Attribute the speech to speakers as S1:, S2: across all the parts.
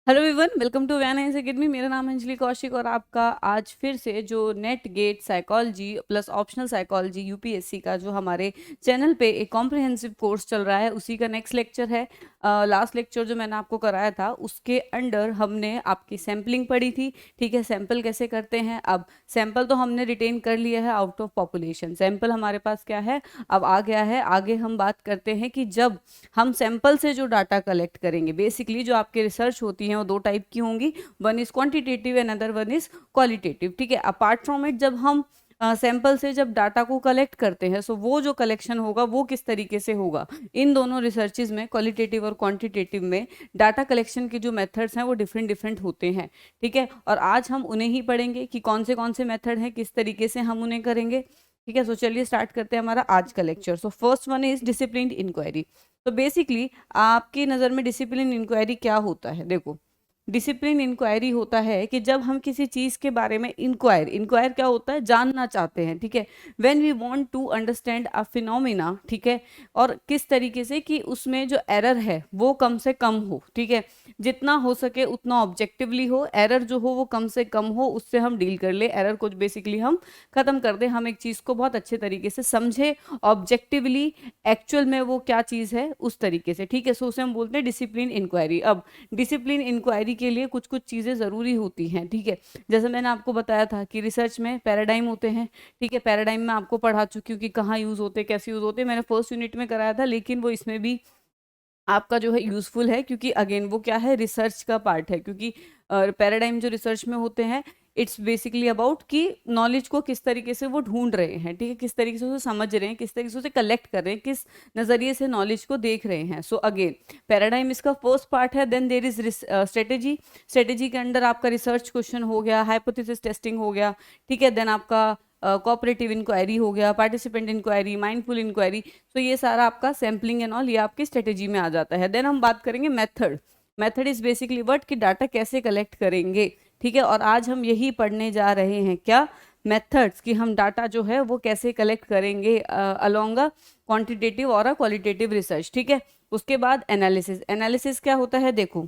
S1: Hello everyone, welcome to व्यान science academy. मेरा नाम है अंजलि कौशिक और आपका आज फिर से जो NET GATE psychology plus optional psychology UPSC का जो हमारे चैनल पे एक कॉम्प्रिहेंसिव कोर्स चल रहा है उसी का नेक्स्ट लेक्चर है। लास्ट लेक्चर जो मैंने आपको कराया था उसके अंडर हमने आपकी सैम्पलिंग पढ़ी थी। ठीक है, सैंपल कैसे करते हैं। अब सैंपल तो हमने रिटेन कर लिया है आउट ऑफ पॉपुलेशन, सैंपल हमारे पास क्या है अब आ गया है। आगे हम बात करते हैं कि जब हम सैंपल से जो डाटा कलेक्ट करेंगे, बेसिकली जो आपकी रिसर्च होती है वो दो टाइप की होंगी, one is quantitative and other one is qualitative. ठीक है, अपार्ट फ्रॉम इट जब हम सैंपल से जब डाटा को कलेक्ट करते हैं, सो वो जो कलेक्शन होगा वो किस तरीके से होगा। इन दोनों रिसर्चेज में, क्वालिटेटिव और क्वांटिटेटिव में, डाटा कलेक्शन के जो मेथड्स हैं वो डिफरेंट डिफरेंट होते हैं। ठीक है, और आज हम उन्हें ही पढ़ेंगे कि कौन से मेथड हैं, किस तरीके से हम उन्हें करेंगे। ठीक है, सो चलिए स्टार्ट करते हैं हमारा आज का lecture. So first one is disciplined inquiry. तो बेसिकली आपकी नज़र में डिसिप्लिन इंक्वायरी क्या होता है। देखो, डिसिप्लिन इंक्वायरी होता है कि जब हम किसी चीज़ के बारे में इंक्वायर क्या होता है, जानना चाहते हैं। ठीक है, when we want to understand a phenomena. ठीक है, और किस तरीके से कि उसमें जो एरर है वो कम से कम हो। ठीक है, जितना हो सके उतना ऑब्जेक्टिवली हो, एरर जो हो वो कम से कम हो, उससे हम डील कर ले, एरर को बेसिकली हम खत्म कर दें, हम एक चीज़ को बहुत अच्छे तरीके से समझे ऑब्जेक्टिवली, एक्चुअल में वो क्या चीज़ है उस तरीके से। ठीक है, सो उसे हम बोलते हैं डिसिप्लिन इंक्वायरी। अब डिसिप्लिन इंक्वायरी के लिए कुछ कुछ चीज़ें ज़रूरी होती हैं। ठीक है, जैसे मैंने आपको बताया था कि रिसर्च में पैराडाइम होते हैं। ठीक है, पैराडाइम में आपको पढ़ा चुकी हूँ कि कहाँ यूज़ होते हैं, कैसे यूज़ होते हैं, मैंने फर्स्ट यूनिट में कराया था, लेकिन वो इसमें भी आपका जो है यूज़फुल है, क्योंकि अगेन वो क्या है, रिसर्च का पार्ट है। क्योंकि पैराडाइम जो रिसर्च में होते हैं, इट्स बेसिकली अबाउट कि नॉलेज को किस तरीके से वो ढूंढ रहे हैं। ठीक है, किस तरीके से उसे समझ रहे हैं, किस तरीके से उसे कलेक्ट कर रहे हैं, किस नज़रिए से नॉलेज को देख रहे हैं। सो अगेन पैराडाइम इसका फर्स्ट पार्ट है। Then there is strategy. Strategy के अंडर आपका रिसर्च क्वेश्चन हो गया, हाइपोथेसिस टेस्टिंग हो गया। ठीक है, देन आपका कोऑपरेटिव इंक्वायरी हो गया, पार्टिसिपेंट इंक्वायरी, माइंडफुल इंक्वायरी। तो ये सारा आपका सैम्पलिंग एंड ऑल ये आपकी स्ट्रेटेजी में आ जाता है। देन हम बात करेंगे method. Method is basically what, कि डाटा कैसे कलेक्ट करेंगे। ठीक है, और आज हम यही पढ़ने जा रहे हैं, क्या, मेथड्स, कि हम डाटा जो है वो कैसे कलेक्ट करेंगे अलोंग अ क्वांटिटेटिव और अ क्वालिटेटिव रिसर्च। ठीक है, उसके बाद एनालिसिस। एनालिसिस क्या होता है, देखो,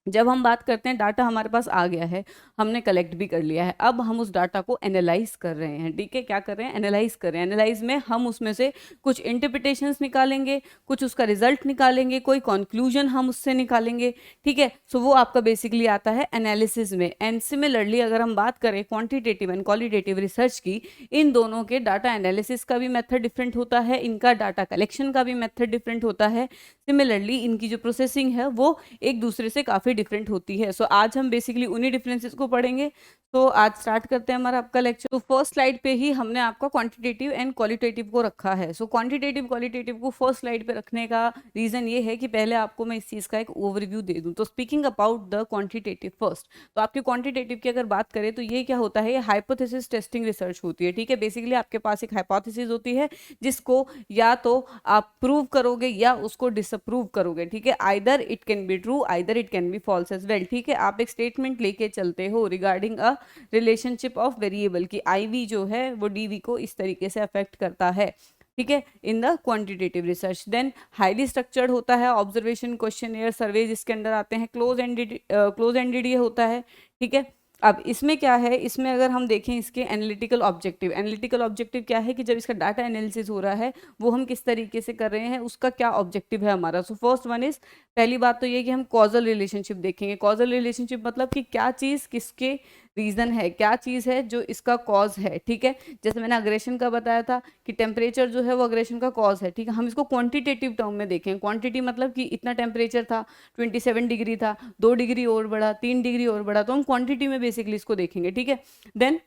S1: जब हम बात करते हैं डाटा हमारे पास आ गया है, हमने कलेक्ट भी कर लिया है, अब हम उस डाटा को एनालाइज कर रहे हैं। ठीक है, क्या कर रहे हैं, एनालाइज कर रहे हैं। एनालाइज में हम उसमें से कुछ इंटरप्रिटेशंस निकालेंगे, कुछ उसका रिजल्ट निकालेंगे, कोई कंक्लूजन हम उससे निकालेंगे। ठीक है, सो वो आपका बेसिकली आता है एनालिसिस में। एंड सिमिलरली अगर हम बात करें क्वांटिटेटिव एंड क्वालिटेटिव रिसर्च की, इन दोनों के डाटा एनालिसिस का भी मेथड डिफरेंट होता है, इनका डाटा कलेक्शन का भी मेथड डिफरेंट होता है। सिमिलरली इनकी जो प्रोसेसिंग है वो एक दूसरे से काफ़ी डिफरेंट होती है। सो आज हम बेसिकली उन्हीं डिफरेंसेस को पढ़ेंगे। तो आज स्टार्ट करते हैं हमारा आपका लेक्चर। तो फर्स्ट स्लाइड पे ही हमने आपका क्वांटिटेटिव एंड क्वालिटेटिव को रखा है। सो क्वांटिटेटिव क्वालिटेटिव को फर्स्ट स्लाइड पे रखने का रीज़न ये है कि पहले आपको मैं इस चीज़ का एक ओवरव्यू दे दूँ। तो speaking about the quantitative first, तो आपके क्वांटिटेटिव की अगर बात करें तो ये क्या होता है, ये हाइपोथेसिस टेस्टिंग रिसर्च होती है। ठीक है, बेसिकली आपके पास एक हाइपोथेसिस होती है जिसको या तो आप प्रूव करोगे या उसको डिसअप्रूव करोगे। ठीक है, either it can be true, either it can be false as well. ठीक है, आप एक स्टेटमेंट लेके चलते हो regarding a relationship of variable, की आईवी जो है वो डीवी को इस तरीके से अफेक्ट करता है। ठीक है, in the quantitative research. Then highly structured होता है, ऑब्जर्वेशन, क्वेश्चन, सर्वेज इसके अंदर आते हैं। क्लोज एंडेड ये होता है। ठीक है, अब इसमें क्या है, इसमें अगर हम देखें इसके एनालिटिकल ऑब्जेक्टिव, एनालिटिकल ऑब्जेक्टिव क्या है कि जब इसका डाटा एनालिसिस हो रहा है वो हम किस तरीके से कर रहे हैं, उसका क्या ऑब्जेक्टिव है हमारा। सो फर्स्ट वन इज, पहली बात तो ये कि हम कॉजल रिलेशनशिप देखेंगे। कॉजल रिलेशनशिप मतलब कि क्या चीज़ किसके रीज़न है, क्या चीज़ है जो इसका कॉज है। ठीक है, जैसे मैंने अग्रेशन का बताया था कि टेम्परेचर जो है वो अग्रेशन का कॉज है। ठीक है, हम इसको क्वांटिटेटिव टर्म में देखें। क्वांटिटी मतलब कि इतना टेम्परेचर था, 27 डिग्री था, 2 डिग्री और बढ़ा, 3 डिग्री और बढ़ा, तो हम क्वांटिटी में बेसिकली इसको देखेंगे। ठीक है, देन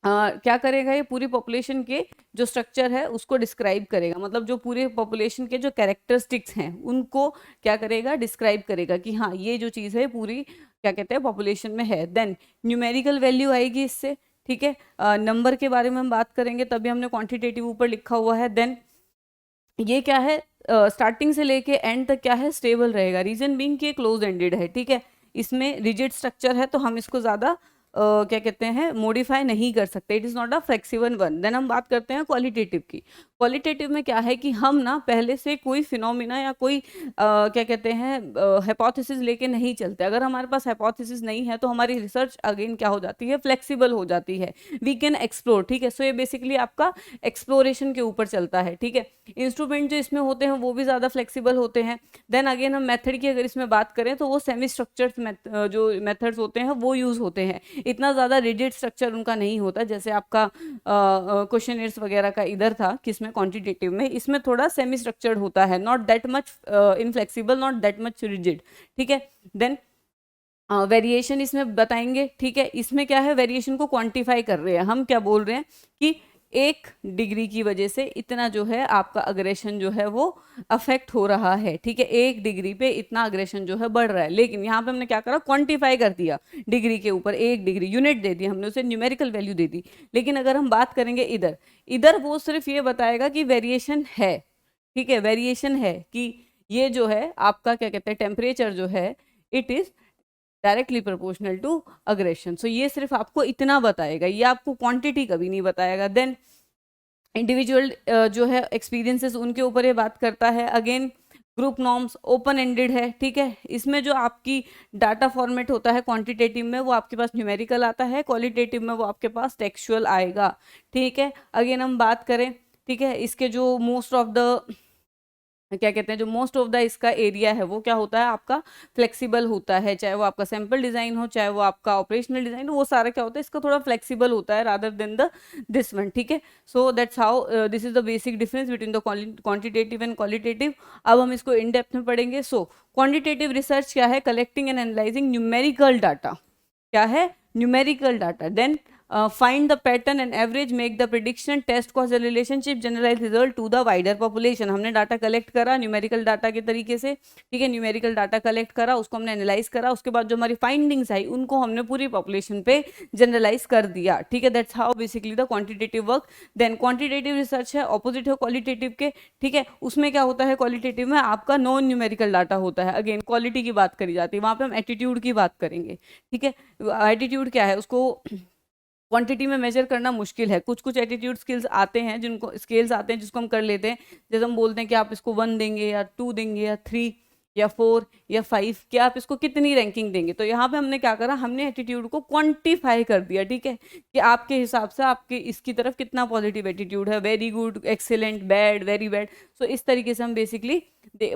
S1: क्या करेगा, ये पूरी पॉपुलेशन के जो स्ट्रक्चर है उसको डिस्क्राइब करेगा, मतलब जो पूरे पॉपुलेशन के जो कैरेक्टरिस्टिक्स हैं उनको क्या करेगा, डिस्क्राइब करेगा कि हाँ ये जो चीज़ है पूरी क्या कहते हैं पॉपुलेशन में है। देन न्यूमेरिकल वैल्यू आएगी इससे। ठीक है, नंबर के बारे में हम बात करेंगे, तभी हमने क्वांटिटेटिव ऊपर लिखा हुआ है। देन ये क्या है, स्टार्टिंग से लेके एंड तक क्या है, स्टेबल रहेगा। रीजन बीइंग कि क्लोज एंडेड है। ठीक है, इसमें रिजिड स्ट्रक्चर है तो हम इसको ज़्यादा क्या कहते हैं, मॉडिफाई नहीं कर सकते, it is not a flexible one. Then हम बात करते हैं क्वालिटेटिव की। क्वालिटेटिव में क्या है कि हम ना पहले से कोई फिनोमिना या कोई क्या कहते हैं हाइपोथेसिस लेके नहीं चलते। अगर हमारे पास हाइपोथेसिस नहीं है तो हमारी रिसर्च अगेन क्या हो जाती है, फ्लेक्सिबल हो जाती है, वी कैन एक्सप्लोर। ठीक है, सो ये बेसिकली आपका एक्सप्लोरेशन के ऊपर चलता है। ठीक है, इंस्ट्रूमेंट जो इसमें होते हैं वो भी ज़्यादा फ्लेक्सिबल होते हैं। देन अगेन हम मेथड की अगर इसमें बात करें तो वो सेमी स्ट्रक्चर्ड जो मेथड्स होते हैं वो यूज़ होते हैं। इतना ज़्यादा रिजिड स्ट्रक्चर उनका नहीं होता जैसे आपका क्वेश्चनर्स वगैरह का इधर था किसमें, क्वांटिटेटिव में। इसमें थोड़ा सेमी स्ट्रक्चर्ड होता है, not that much inflexible, not that much rigid. ठीक है, देन वेरिएशन इसमें बताएंगे। ठीक है, इसमें क्या है, वेरिएशन को क्वांटिफाई कर रहे हैं हम। क्या बोल रहे हैं कि 1 डिग्री की वजह से इतना जो है आपका अग्रेशन जो है वो अफेक्ट हो रहा है। ठीक है, 1 डिग्री पे इतना अग्रेशन जो है बढ़ रहा है, लेकिन यहाँ पे हमने क्या करा, क्वांटिफाई कर दिया डिग्री के ऊपर, 1 डिग्री यूनिट दे दी हमने, उसे न्यूमेरिकल वैल्यू दे दी। लेकिन अगर हम बात करेंगे इधर, इधर वो सिर्फ ये बताएगा कि वेरिएशन है। ठीक है, वेरिएशन है कि ये जो है आपका क्या कहते हैं, टेम्परेचर जो है it is directly proportional to aggression. So ये सिर्फ आपको इतना बताएगा, ये आपको क्वांटिटी कभी नहीं बताएगा। देन इंडिविजुअल जो है एक्सपीरियंसेस उनके ऊपर ये बात करता है। Again group norms open ended है। ठीक है, इसमें जो आपकी डाटा फॉर्मेट होता है क्वांटिटेटिव में वो आपके पास न्यूमेरिकल आता है, क्वालिटेटिव में वो आपके पास टेक्सचुअल आएगा। ठीक है, अगेन हम बात करें, ठीक है, इसके जो मोस्ट ऑफ द क्या कहते हैं, जो मोस्ट ऑफ द इसका एरिया है वो क्या होता है आपका फ्लेक्सिबल होता है, चाहे वो आपका सैंपल डिजाइन हो चाहे वो आपका ऑपरेशनल डिजाइन हो, वो सारा क्या होता है इसका थोड़ा फ्लेक्सिबल होता है rather than the this one. ठीक है, so that's how this is the basic difference between the quantitative and qualitative. अब हम इसको इन डेप्थ में पढ़ेंगे। सो क्वांटिटेटिव रिसर्च क्या है, collecting and analysing numerical data. क्या है, numerical data. Then find the pattern and average, make the prediction, test causal relationship, generalize result to the wider population। हमने डाटा कलेक्ट करा numerical data के तरीके से। ठीक है, न्यूमेरिकल डाटा कलेक्ट करा, उसको हमने एनालाइज करा, उसके बाद जो हमारी फाइंडिंग्स आई उनको हमने पूरी पॉपुलेशन पे जनरलाइज कर दिया। ठीक है, that's how basically the quantitative work. Then quantitative research है, ऑपोजिट है क्वालिटेटिव के। ठीक है, उसमें क्या होता है, क्वालिटेटिव में आपका नॉन न्यूमेरिकल डाटा होता है, अगेन क्वालिटी की बात करी जाती है, वहाँ पे हम एटीट्यूड की बात करेंगे। ठीक है, एटीट्यूड क्या है, उसको क्वांटिटी में मेजर करना मुश्किल है। कुछ कुछ एटीट्यूड स्किल्स आते हैं जिनको स्केल्स आते हैं जिसको हम कर लेते हैं। जैसे हम बोलते हैं कि आप इसको 1 देंगे या 2 देंगे या 3 या 4 या 5, क्या आप इसको कितनी रैंकिंग देंगे। तो यहाँ पे हमने क्या करा, हमने एटीट्यूड को क्वांटिफाई कर दिया। ठीक है, कि आपके हिसाब से आपके इसकी तरफ कितना पॉजिटिव एटीट्यूड है, very good, excellent, bad, very bad. So इस तरीके से हम बेसिकली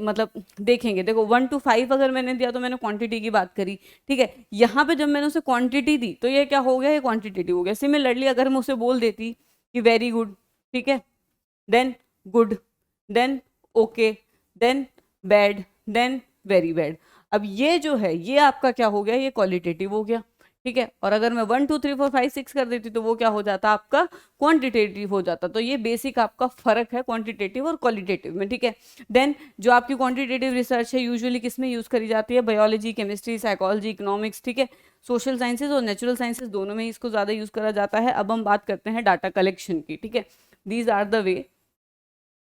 S1: मतलब देखेंगे। देखो 1 to 5 अगर मैंने दिया तो मैंने क्वांटिटी की बात करी। ठीक है, यहाँ पे जब मैंने उसे क्वांटिटी दी तो ये क्या हो गया, ये क्वांटिटेटिव हो गया। सिमिलरली अगर मैं उसे बोल देती कि वेरी गुड, ठीक है, then good, then okay, then bad, then very bad, अब ये जो है ये आपका क्या हो गया, ये क्वालिटेटिव हो गया। ठीक है, और अगर मैं 1 2 3 4 5 6 कर देती तो वो क्या हो जाता, आपका क्वांटिटेटिव हो जाता। तो ये बेसिक आपका फर्क है क्वांटिटेटिव और क्वालिटेटिव में। ठीक है, देन जो आपकी क्वांटिटेटिव रिसर्च है यूजुअली किस में यूज करी जाती है, बायोलॉजी, केमिस्ट्री, साइकोलॉजी, इकोनॉमिक्स। ठीक है, सोशल साइंसेज और नेचुरल साइंसेज दोनों में इसको ज्यादा यूज करा जाता है। अब हम बात करते हैं डाटा कलेक्शन की। ठीक है, दीज आर द वे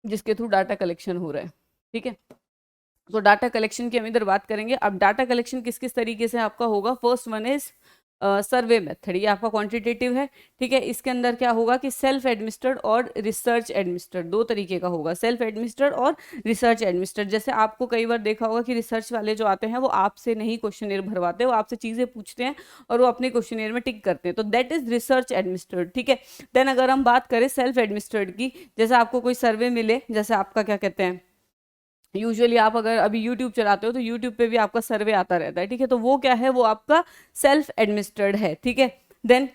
S1: जिसके थ्रू डाटा कलेक्शन हो रहा है। ठीक है, तो डाटा कलेक्शन की हम इधर बात करेंगे। अब डाटा कलेक्शन किस किस तरीके से आपका होगा, first one is survey method, ये आपका क्वांटिटेटिव है। ठीक है, इसके अंदर क्या होगा कि सेल्फ एडमिनिस्ट्रेड और रिसर्च एडमिनिस्ट्रेड, दो तरीके का होगा, सेल्फ एडमिनिस्ट्रेड और रिसर्च एडमिनिस्ट्रेड। जैसे आपको कई बार देखा होगा कि रिसर्च वाले जो आते हैं वो आपसे नहीं क्वेश्चनेयर भरवाते, वो आपसे चीजें पूछते हैं और वो अपने क्वेश्चनेयर में टिक करते हैं, तो दैट इज रिसर्च एडमिनिस्ट्रेड। ठीक है, देन अगर हम बात करें सेल्फ एडमिनिस्ट्रेड की, जैसे आपको कोई सर्वे मिले, जैसे आपका क्या कहते हैं, यूजुअली आप अगर अभी यूट्यूब चलाते हो तो यूट्यूब पे भी आपका सर्वे आता रहता है। ठीक है, तो वो क्या है, वो आपका सेल्फ एडमिनिस्ट्रेड है। ठीक है, then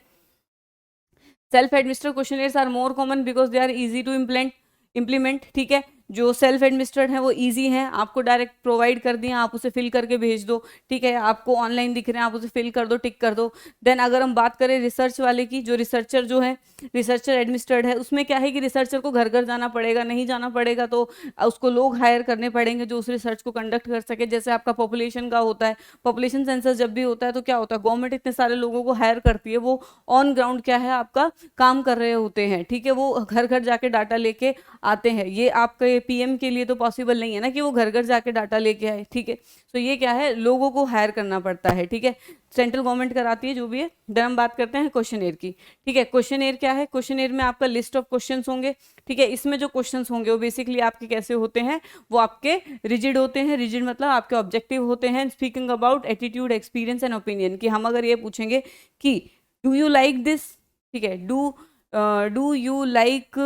S1: self administered questionnaires are more common because they are easy to implement. ठीक है, जो सेल्फ एडमिनिस्ट्रेड है वो इजी है, आपको डायरेक्ट प्रोवाइड कर दिया, आप उसे फिल करके भेज दो। ठीक है, आपको ऑनलाइन दिख रहे हैं, आप उसे फिल कर दो, टिक कर दो। देन अगर हम बात करें रिसर्च वाले की, जो रिसर्चर जो है रिसर्चर एडमिनिस्ट्रेड है, उसमें क्या है कि रिसर्चर को घर घर जाना पड़ेगा, नहीं जाना पड़ेगा तो उसको लोग हायर करने पड़ेंगे जो उस रिसर्च को कंडक्ट कर सके। जैसे आपका पॉपुलेशन का होता है, पॉपुलेशन सेंसस जब भी होता है तो क्या होता है, गवर्नमेंट इतने सारे लोगों को हायर करती है, वो ऑन ग्राउंड क्या है आपका काम कर रहे होते हैं। ठीक है, वो घर घर जाके डाटा लेके आते हैं। ये आपका लिए, पीएम के लिए तो पॉसिबल नहीं है ना कि वो घर घर जाके डाटा लेके आए, ठीक है। तो ये क्या है, लोगों को हायर करना पड़ता है, ठीक है, सेंट्रल गवर्नमेंट कराती है जो भी है। देन हम बात करते हैं क्वेश्चनेयर की, ठीक है। क्वेश्चनेयर क्या है, क्वेश्चनेयर में आपका लिस्ट ऑफ क्वेश्चंस होंगे, ठीक है। इसमें जो क्वेश्चंस होंगे वो बेसिकली आपके कैसे होते हैं, वो आपके रिजिड होते हैं। रिजिड मतलब आपके ऑब्जेक्टिव होते हैं, speaking about attitude, experience and opinion, कि हम अगर ये पूछेंगे कि डू यू लाइक दिस, ठीक है, डू यू लाइक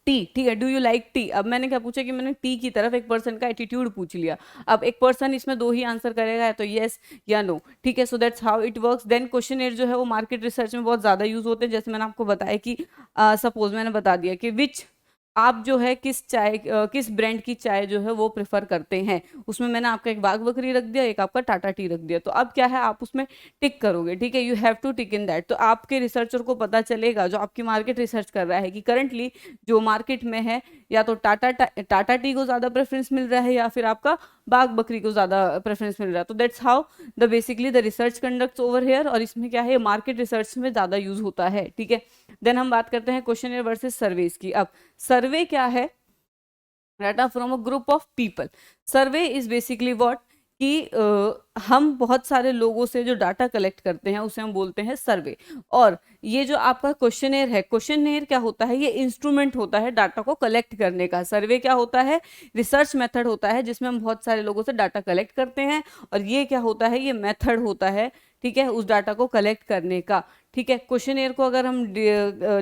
S1: टी, ठीक है, डू यू लाइक टी। अब मैंने क्या पूछा कि मैंने टी की तरफ एक पर्सन का एटीट्यूड पूछ लिया। अब एक पर्सन इसमें दो ही आंसर करेगा, या तो यस या नो, ठीक है। So that's how it works. Then questionnaire जो है वो मार्केट रिसर्च में बहुत ज्यादा यूज होते हैं। जैसे मैंने आपको बताया कि सपोज मैंने बता दिया कि विच, आप जो है किस चाय, किस ब्रांड की चाय जो है वो प्रेफर करते हैं, उसमें मैंने आपका एक बाग बकरी रख दिया, एक आपका टाटा टी रख दिया। तो अब क्या है, आप उसमें टिक करोगे, ठीक है, you have to tick in that. तो आपके रिसर्चर को पता चलेगा, जो आपकी मार्केट रिसर्च कर रहा है, कि करंटली जो मार्केट में है, या तो टाटा टी को ज्यादा प्रेफरेंस मिल रहा है, या फिर आपका बाग बकरी को ज्यादा प्रेफरेंस मिल रहा है। तो that's how the basically the research conducts over here. और इसमें क्या है, मार्केट रिसर्च में ज्यादा यूज होता है, ठीक है। देन हम बात करते हैं क्वेश्चनर वर्सेस सर्वेज की। अब सर्वे क्या है, data from a group of people. Survey is basically what, कि हम बहुत सारे लोगों से जो डाटा कलेक्ट करते हैं उसे हम बोलते हैं सर्वे। और ये जो आपका क्वेश्चनेयर है, क्वेश्चनेयर क्या होता है, ये इंस्ट्रूमेंट होता है डाटा को कलेक्ट करने का। सर्वे क्या होता है, रिसर्च मेथड होता है जिसमें हम बहुत सारे लोगों से डाटा कलेक्ट करते हैं। और ये क्या होता है, ये मेथड होता है, ठीक है, उस डाटा को कलेक्ट करने का, ठीक है। क्वेश्चनेयर को अगर हम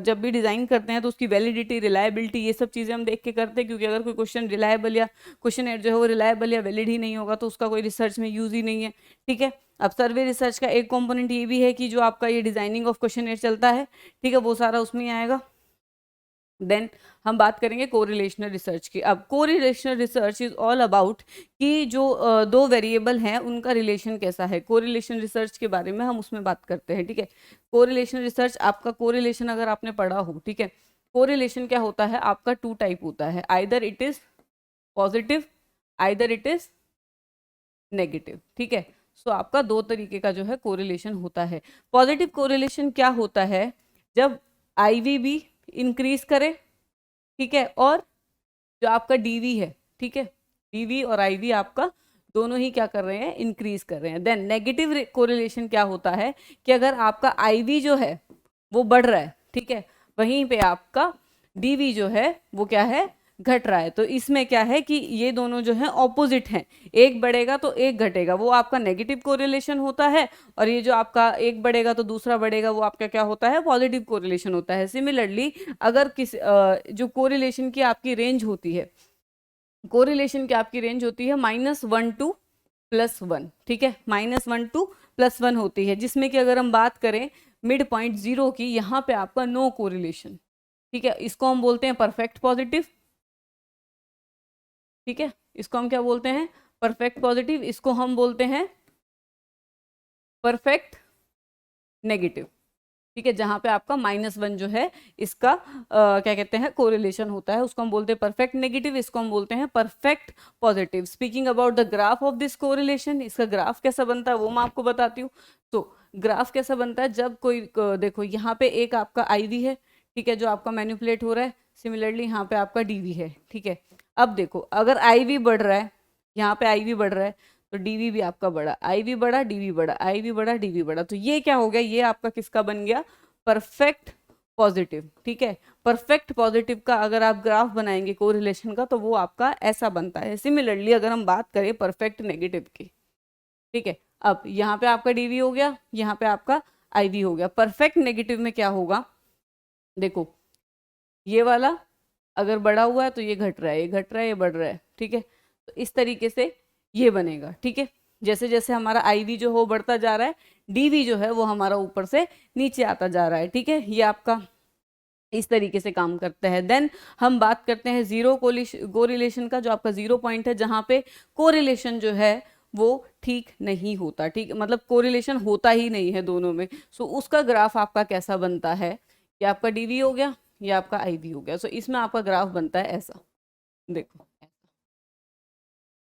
S1: जब भी डिजाइन करते हैं तो उसकी वैलिडिटी, रिलायबिलिटी, ये सब चीजें हम देख के करते हैं, क्योंकि अगर कोई क्वेश्चन रिलायबल या क्वेश्चनेयर जो है वो रिलायबल या वैलिड ही नहीं होगा तो उसका कोई रिसर्च में यूज ही नहीं है, ठीक है। अब सर्वे रिसर्च का एक कंपोनेंट ये भी है कि जो आपका ये डिजाइनिंग ऑफ क्वेश्चनेयर चलता है, ठीक है, वो सारा उसमें ही आएगा। देन हम बात करेंगे कोरिलेशनल रिसर्च की। अब correlational research is all about कि जो दो वेरिएबल हैं उनका रिलेशन कैसा है। कोरिलेशन रिसर्च के बारे में हम उसमें बात करते हैं, ठीक है। कोरिलेशन रिसर्च, आपका कोरिलेशन अगर आपने पढ़ा हो, ठीक है, कोरिलेशन क्या होता है, आपका टू टाइप होता है, either it is positive, either it is negative, ठीक है। सो आपका दो तरीके का जो है कोरिलेशन होता है। पॉजिटिव कोरिलेशन क्या होता है, जब आईवीबी इंक्रीज करे, ठीक है, और जो आपका डीवी है, ठीक है, डीवी और आईवी आपका दोनों ही क्या कर रहे हैं, इंक्रीज कर रहे हैं। देन नेगेटिव कोरिलेशन क्या होता है, कि अगर आपका आईवी जो है वो बढ़ रहा है, ठीक है, वहीं पे आपका डीवी जो है वो क्या है, घट रहा है। तो इसमें क्या है कि ये दोनों जो है ऑपोजिट हैं, एक बढ़ेगा तो एक घटेगा, वो आपका नेगेटिव कोरिलेशन होता है। और ये जो आपका एक बढ़ेगा तो दूसरा बढ़ेगा, वो आपका क्या होता है, पॉजिटिव कोरिलेशन होता है। सिमिलरली अगर जो कोरिलेशन की आपकी रेंज होती है, कोरिलेशन की आपकी रेंज होती है -1 टू +1, ठीक है, -1 टू +1 होती है, जिसमें कि अगर हम बात करें मिड पॉइंट 0 की, यहाँ पे आपका नो कोरिलेशन, ठीक है, इसको हम बोलते हैं परफेक्ट पॉजिटिव, ठीक है, इसको हम क्या बोलते हैं, परफेक्ट पॉजिटिव, इसको हम बोलते हैं परफेक्ट नेगेटिव, ठीक है, जहां पे आपका -1 जो है इसका क्या कहते हैं, कोरिलेशन होता है, उसको हम बोलते हैं परफेक्ट नेगेटिव, इसको हम बोलते हैं perfect positive. Speaking about the graph of this correlation, इसका ग्राफ कैसा बनता है वो मैं आपको बताती हूँ। तो ग्राफ कैसा बनता है, जब कोई देखो यहाँ पे एक आपका आईवी है, ठीक है, जो आपका मैनिपुलेट हो रहा है, सिमिलरली यहाँ पे आपका डीवी है, ठीक है। अब देखो अगर आईवी बढ़ रहा है, यहाँ पे आईवी बढ़ रहा है, तो डीवी भी आपका बढ़ा, आईवी बढ़ा, डीवी बढ़ा, आईवी बढ़ा, डीवी बढ़ा, तो ये क्या हो गया, ये आपका किसका बन गया, परफेक्ट पॉजिटिव, ठीक है। परफेक्ट पॉजिटिव का अगर आप ग्राफ बनाएंगे कोरिलेशन का, तो वो आपका ऐसा बनता है। सिमिलरली अगर हम बात करें परफेक्ट नेगेटिव की, ठीक है, अब यहाँ पे आपका डीवी हो गया, यहाँ पे आपका आईवी हो गया। परफेक्ट नेगेटिव में क्या होगा, देखो ये वाला अगर बढ़ा हुआ है तो ये घट रहा है, ये घट रहा है, ये बढ़ रहा है, ठीक है। तो इस तरीके से ये बनेगा, ठीक है। जैसे जैसे हमारा आईवी जो हो बढ़ता जा रहा है, डीवी जो है वो हमारा ऊपर से नीचे आता जा रहा है, ठीक है, ये आपका इस तरीके से काम करता है। देन हम बात करते हैं जीरो कोरिलेशन का, जो आपका 0 पॉइंट है, जहां पे कोरिलेशन जो है वो ठीक नहीं होता, ठीक, मतलब कोरिलेशन होता ही नहीं है दोनों में। सो उसका ग्राफ आपका कैसा बनता है, ये आपका डीवी हो गया, ये आपका आईवी हो गया। सो इसमें आपका ग्राफ बनता है ऐसा, देखो,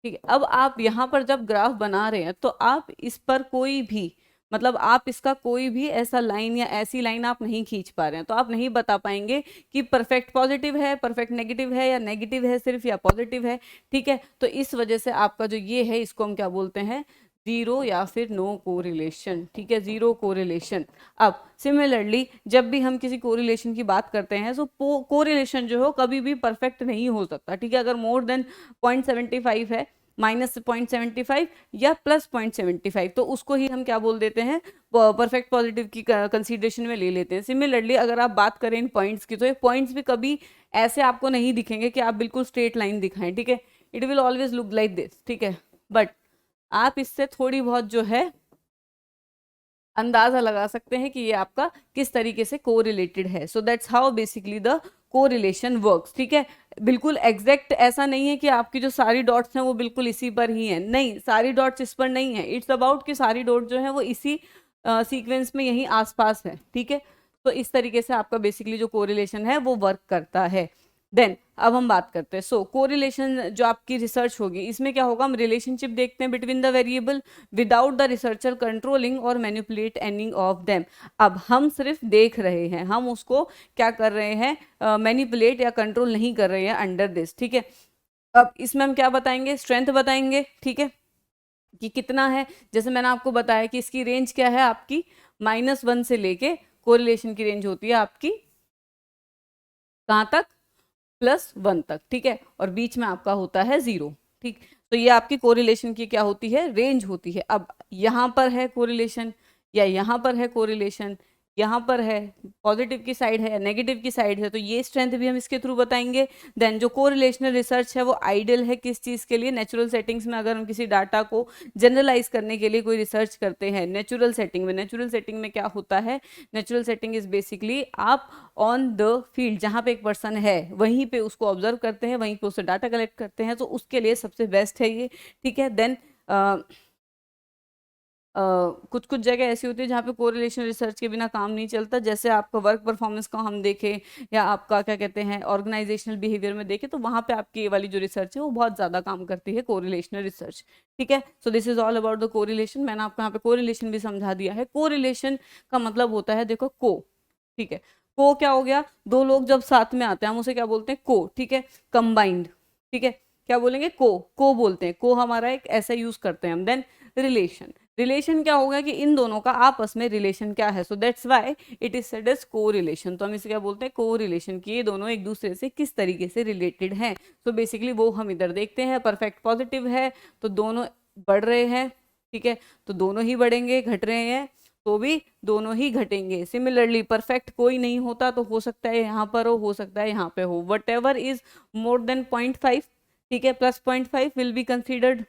S1: ठीक है। अब आप यहाँ पर जब ग्राफ बना रहे हैं तो आप इस पर कोई भी मतलब आप इसका कोई भी ऐसा लाइन या ऐसी लाइन आप नहीं खींच पा रहे हैं, तो आप नहीं बता पाएंगे कि परफेक्ट पॉजिटिव है, परफेक्ट नेगेटिव है, या नेगेटिव है सिर्फ या पॉजिटिव है। ठीक है, तो इस वजह से आपका जो ये है इसको हम क्या बोलते हैं, जीरो या फिर नो कोरिलेशन। ठीक है, जीरो कोरिलेशन। अब सिमिलरली जब भी हम किसी कोरिलेशन की बात करते हैं तो कोरिलेशन जो हो कभी भी परफेक्ट नहीं हो सकता। ठीक है, अगर मोर देन 0.75 है, माइनस 0.75 या प्लस 0.75, तो उसको ही हम क्या बोल देते हैं, परफेक्ट पॉजिटिव की कंसीडरेशन में ले लेते हैं। सिमिलरली अगर आप बात करें इन पॉइंट्स की, तो ये पॉइंट्स भी कभी ऐसे आपको नहीं दिखेंगे कि आप बिल्कुल स्ट्रेट लाइन दिखाएं। ठीक है, it will always look like this. ठीक है, बट आप इससे थोड़ी बहुत जो है अंदाजा लगा सकते हैं कि ये आपका किस तरीके से कोरिलेटेड है। So that's how basically the correlation works. ठीक है, बिल्कुल एग्जैक्ट ऐसा नहीं है कि आपकी जो सारी डॉट्स हैं वो बिल्कुल इसी पर ही हैं, नहीं, सारी डॉट्स इस पर नहीं है। इट्स अबाउट कि सारी डॉट जो है वो इसी सीक्वेंस में यहीं आसपास है। ठीक है, तो इस तरीके से आपका बेसिकली जो कोरिलेशन है वो वर्क करता है। देन अब हम बात करते हैं, सो कोरिलेशन जो आपकी रिसर्च होगी इसमें क्या होगा, हम रिलेशनशिप देखते हैं between the variable without the researcher controlling और मैनिपुलेट एनी ऑफ देम। अब हम सिर्फ देख रहे हैं, हम उसको क्या कर रहे हैं, मैनिपुलेट या कंट्रोल नहीं कर रहे हैं अंडर दिस। ठीक है, अब इसमें हम क्या बताएंगे, स्ट्रेंथ बताएंगे। ठीक है, कि कितना है, जैसे मैंने आपको बताया कि इसकी रेंज क्या है आपकी, -1 से लेके कोरिलेशन की रेंज होती है आपकी कहाँ तक, +1 तक। ठीक है, और बीच में आपका होता है 0। ठीक, तो ये आपकी कोरिलेशन की क्या होती है, रेंज होती है। अब यहाँ पर है कोरिलेशन या यहाँ पर है कोरिलेशन, यहाँ पर है पॉजिटिव की साइड है या नेगेटिव की साइड है, तो ये स्ट्रेंथ भी हम इसके थ्रू बताएंगे। देन जो कोरिलेशनल रिसर्च है वो आइडियल है किस चीज़ के लिए, नेचुरल सेटिंग्स में। अगर हम किसी डाटा को जनरलाइज करने के लिए कोई रिसर्च करते हैं नेचुरल सेटिंग में, नेचुरल सेटिंग में क्या होता है, नेचुरल सेटिंग इज बेसिकली आप ऑन द फील्ड जहाँ पे एक पर्सन है वहीं पे उसको ऑब्जर्व करते हैं, वहीं पे उससे डाटा कलेक्ट करते हैं, तो उसके लिए सबसे बेस्ट है ये। ठीक है, देन कुछ कुछ जगह ऐसी होती है जहाँ पे कोरिलेशन रिसर्च के बिना काम नहीं चलता, जैसे आपका वर्क परफॉर्मेंस का हम देखें या आपका क्या कहते हैं ऑर्गेनाइजेशनल बिहेवियर में देखें, तो वहाँ पे आपकी ये वाली जो रिसर्च है वो बहुत ज़्यादा काम करती है, कोरिलेशनल रिसर्च। ठीक है, so this is all about the correlation. मैंने आपको यहाँ पे कोरिलेशन भी समझा दिया है। कोरिलेशन का मतलब होता है, देखो को, ठीक है, को क्या हो गया, दो लोग जब साथ में आते हैं हम उसे क्या बोलते हैं, को। ठीक है, कंबाइंड। ठीक है, क्या बोलेंगे, को बोलते हैं, को हमारा एक ऐसा यूज करते हैं हम। देन रिलेशन, रिलेशन क्या होगा कि इन दोनों का आपस में रिलेशन क्या है, so that's why it is said as co relation. तो हम इसे क्या बोलते हैं, को रिलेशन, कि ये दोनों एक दूसरे से किस तरीके से रिलेटेड हैं। तो बेसिकली वो हम इधर देखते हैं, परफेक्ट पॉजिटिव है तो दोनों बढ़ रहे हैं। ठीक है, तो दोनों ही बढ़ेंगे, घट रहे हैं तो भी दोनों ही घटेंगे। सिमिलरली परफेक्ट कोई नहीं होता, तो हो सकता है यहाँ पर हो सकता है यहाँ पे हो, whatever is more than 0.5, ठीक है, plus 0.5 will be considered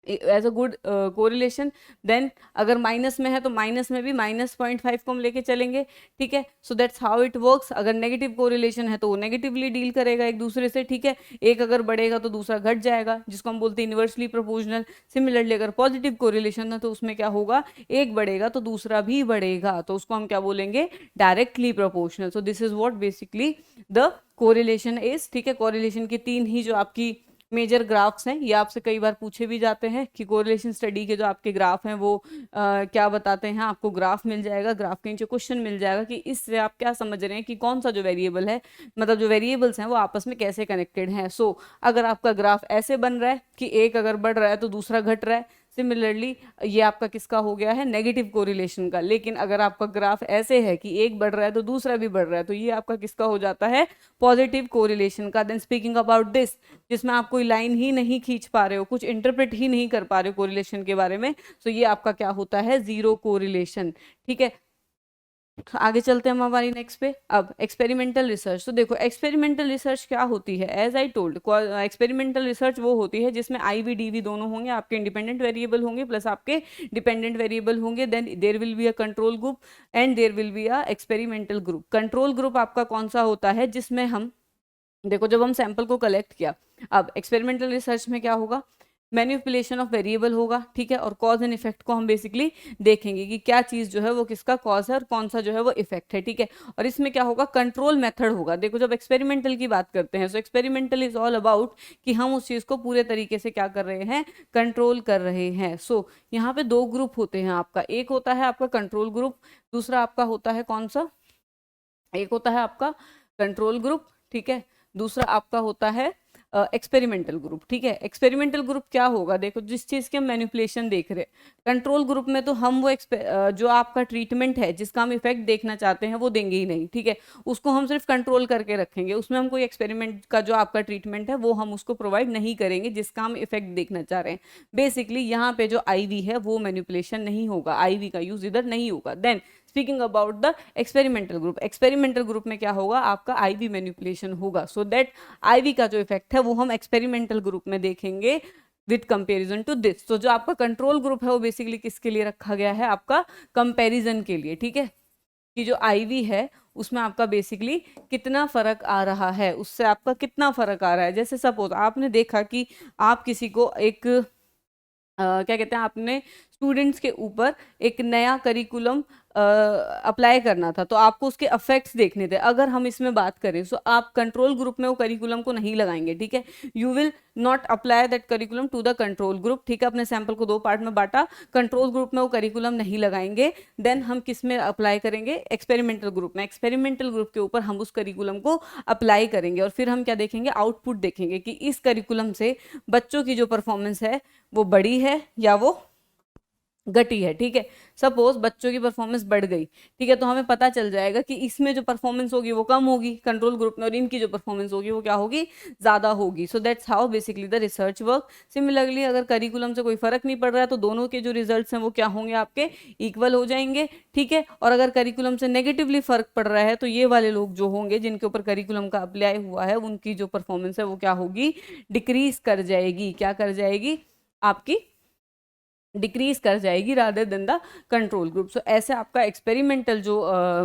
S1: as a good correlation. Then अगर माइनस में है तो माइनस में भी -0.5 को हम लेके चलेंगे। ठीक है, so that's how it works. अगर नेगेटिव कोरिलेशन है तो वो नेगेटिवली डील करेगा एक दूसरे से। ठीक है, एक अगर बढ़ेगा तो दूसरा घट जाएगा, जिसको हम बोलते हैं इन्वर्सली प्रोपोर्शनल। सिमिलरली अगर पॉजिटिव कोरिलेशन है तो उसमें क्या होगा, एक बढ़ेगा तो दूसरा भी बढ़ेगा, तो उसको हम क्या बोलेंगे, directly proportional. So this is what basically the correlation is. ठीक है, कोरिलेशन की 3 ही जो आपकी मेजर ग्राफ्स हैं, ये आपसे कई बार पूछे भी जाते हैं कि कोरिलेशन स्टडी के जो आपके ग्राफ हैं वो क्या बताते हैं। आपको ग्राफ मिल जाएगा, ग्राफ के नीचे क्वेश्चन मिल जाएगा कि इससे आप क्या समझ रहे हैं कि कौन सा जो वेरिएबल है, मतलब जो वेरिएबल्स हैं वो आपस में कैसे कनेक्टेड हैं। सो अगर आपका ग्राफ ऐसे बन रहा है कि एक अगर बढ़ रहा है तो दूसरा घट रहा है, सिमिलरली ये आपका किसका हो गया है, नेगेटिव कोरिलेशन का। लेकिन अगर आपका ग्राफ ऐसे है कि एक बढ़ रहा है तो दूसरा भी बढ़ रहा है, तो ये आपका किसका हो जाता है, पॉजिटिव कोरिलेशन का। देन स्पीकिंग अबाउट दिस, जिसमें आप कोई लाइन ही नहीं खींच पा रहे हो, कुछ इंटरप्रेट ही नहीं कर पा रहे हो कोरिलेशन के बारे में, तो ये आपका क्या होता है, जीरो कोरिलेशन। ठीक है, आगे चलते हैं हम हमारी नेक्स्ट पे। अब एक्सपेरिमेंटल रिसर्च, तो देखो एक्सपेरिमेंटल रिसर्च क्या होती है, as I told experimental research वो होती है जिसमें IV DV दोनों होंगे, आपके इंडिपेंडेंट वेरिएबल होंगे प्लस आपके डिपेंडेंट वेरिएबल होंगे। Then there will be a control group and there will be a experimental group. Control group आपका कौन सा होता है, जिसमें हम देखो जब हम सैंपल को कलेक्ट किया, अब एक्सपेरिमेंटल रिसर्च में क्या होगा, मैनिपुलेशन ऑफ वेरिएबल होगा, ठीक है, और कॉज एंड इफेक्ट को हम बेसिकली देखेंगे कि क्या चीज जो है वो किसका कॉज है और कौन सा जो है वो इफेक्ट है, ठीक है। और इसमें क्या होगा, कंट्रोल मेथड होगा। देखो जब एक्सपेरिमेंटल की बात करते हैं, सो एक्सपेरिमेंटल इज ऑल अबाउट कि हम उस चीज को पूरे तरीके से क्या कर रहे हैं, कंट्रोल कर रहे हैं। सो यहाँ पे दो ग्रुप होते हैं आपका, एक होता है आपका कंट्रोल ग्रुप, दूसरा आपका होता है कौन सा, एक होता है आपका कंट्रोल ग्रुप, ठीक है, दूसरा आपका होता है एक्सपेरिमेंटल ग्रुप, ठीक है। एक्सपेरिमेंटल ग्रुप क्या होगा, देखो जिस चीज की हम मैनिपुलेशन देख रहे हैं, कंट्रोल ग्रुप में तो हम वो जो आपका ट्रीटमेंट है जिसका हम इफेक्ट देखना चाहते हैं वो देंगे ही नहीं, ठीक है, उसको हम सिर्फ कंट्रोल करके रखेंगे, उसमें हम कोई एक्सपेरिमेंट का जो आपका ट्रीटमेंट है वो हम उसको प्रोवाइड नहीं करेंगे जिसका हम इफेक्ट देखना चाह रहे हैं। बेसिकली यहाँ पे जो आईवी है वो मैनिपुलेशन नहीं होगा, आईवी का यूज इधर नहीं होगा। Then speaking about the experimental group, experimental group में क्या होगा, आपका आईवी मैनिपुलेशन होगा। सो दैट आईवी का जो इफेक्ट है वो हम एक्सपेरिमेंटल ग्रुप में देखेंगे विद कंपेरिजन टू दिस। तो जो आपका कंट्रोल ग्रुप है वो बेसिकली किसके लिए रखा गया है, आपका कंपेरिजन के लिए, ठीक है, कि जो आईवी है उसमें आपका बेसिकली कितना फर्क आ रहा है, उससे आपका कितना फर्क आ रहा है। जैसे सपोज आपने देखा कि आप किसी को एक क्या कहते हैं, आपने स्टूडेंट्स के ऊपर एक नया करिकुलम अप्लाई करना था, तो आपको उसके अफेक्ट्स देखने थे। अगर हम इसमें बात करें तो आप कंट्रोल ग्रुप में वो करिकुलम को नहीं लगाएंगे, ठीक है, you will not apply that curriculum to the control group, ठीक है। अपने सैंपल को दो पार्ट में बांटा, कंट्रोल ग्रुप में वो करिकुलम नहीं लगाएंगे, देन हम किस में अप्लाई करेंगे, एक्सपेरिमेंटल ग्रुप में। एक्सपेरिमेंटल ग्रुप के ऊपर हम उस करिकुलम को अप्लाई करेंगे और फिर हम क्या देखेंगे, आउटपुट देखेंगे कि इस करिकुलम से बच्चों की जो परफॉर्मेंस है वो बढ़ी है या वो घटी है, ठीक है। सपोज बच्चों की परफॉर्मेंस बढ़ गई, ठीक है, तो हमें पता चल जाएगा कि इसमें जो परफॉर्मेंस होगी वो कम होगी कंट्रोल ग्रुप में, और इनकी जो परफॉर्मेंस होगी वो क्या होगी, ज्यादा होगी। सो that's how basically the research work. Similarly अगर करिकुलम से कोई फर्क नहीं पड़ रहा है तो दोनों के जो रिजल्ट्स हैं वो क्या होंगे, आपके इक्वल हो जाएंगे, ठीक है। और अगर करिकुलम से नेगेटिवली फर्क पड़ रहा है तो ये वाले लोग जो होंगे जिनके ऊपर करिकुलम का अप्लाई हुआ है उनकी जो परफॉर्मेंस है वो क्या होगी, डिक्रीज कर जाएगी, क्या कर जाएगी, आपकी डिक्रीज कर जाएगी rather than the control group. So ऐसे आपका एक्सपेरिमेंटल जो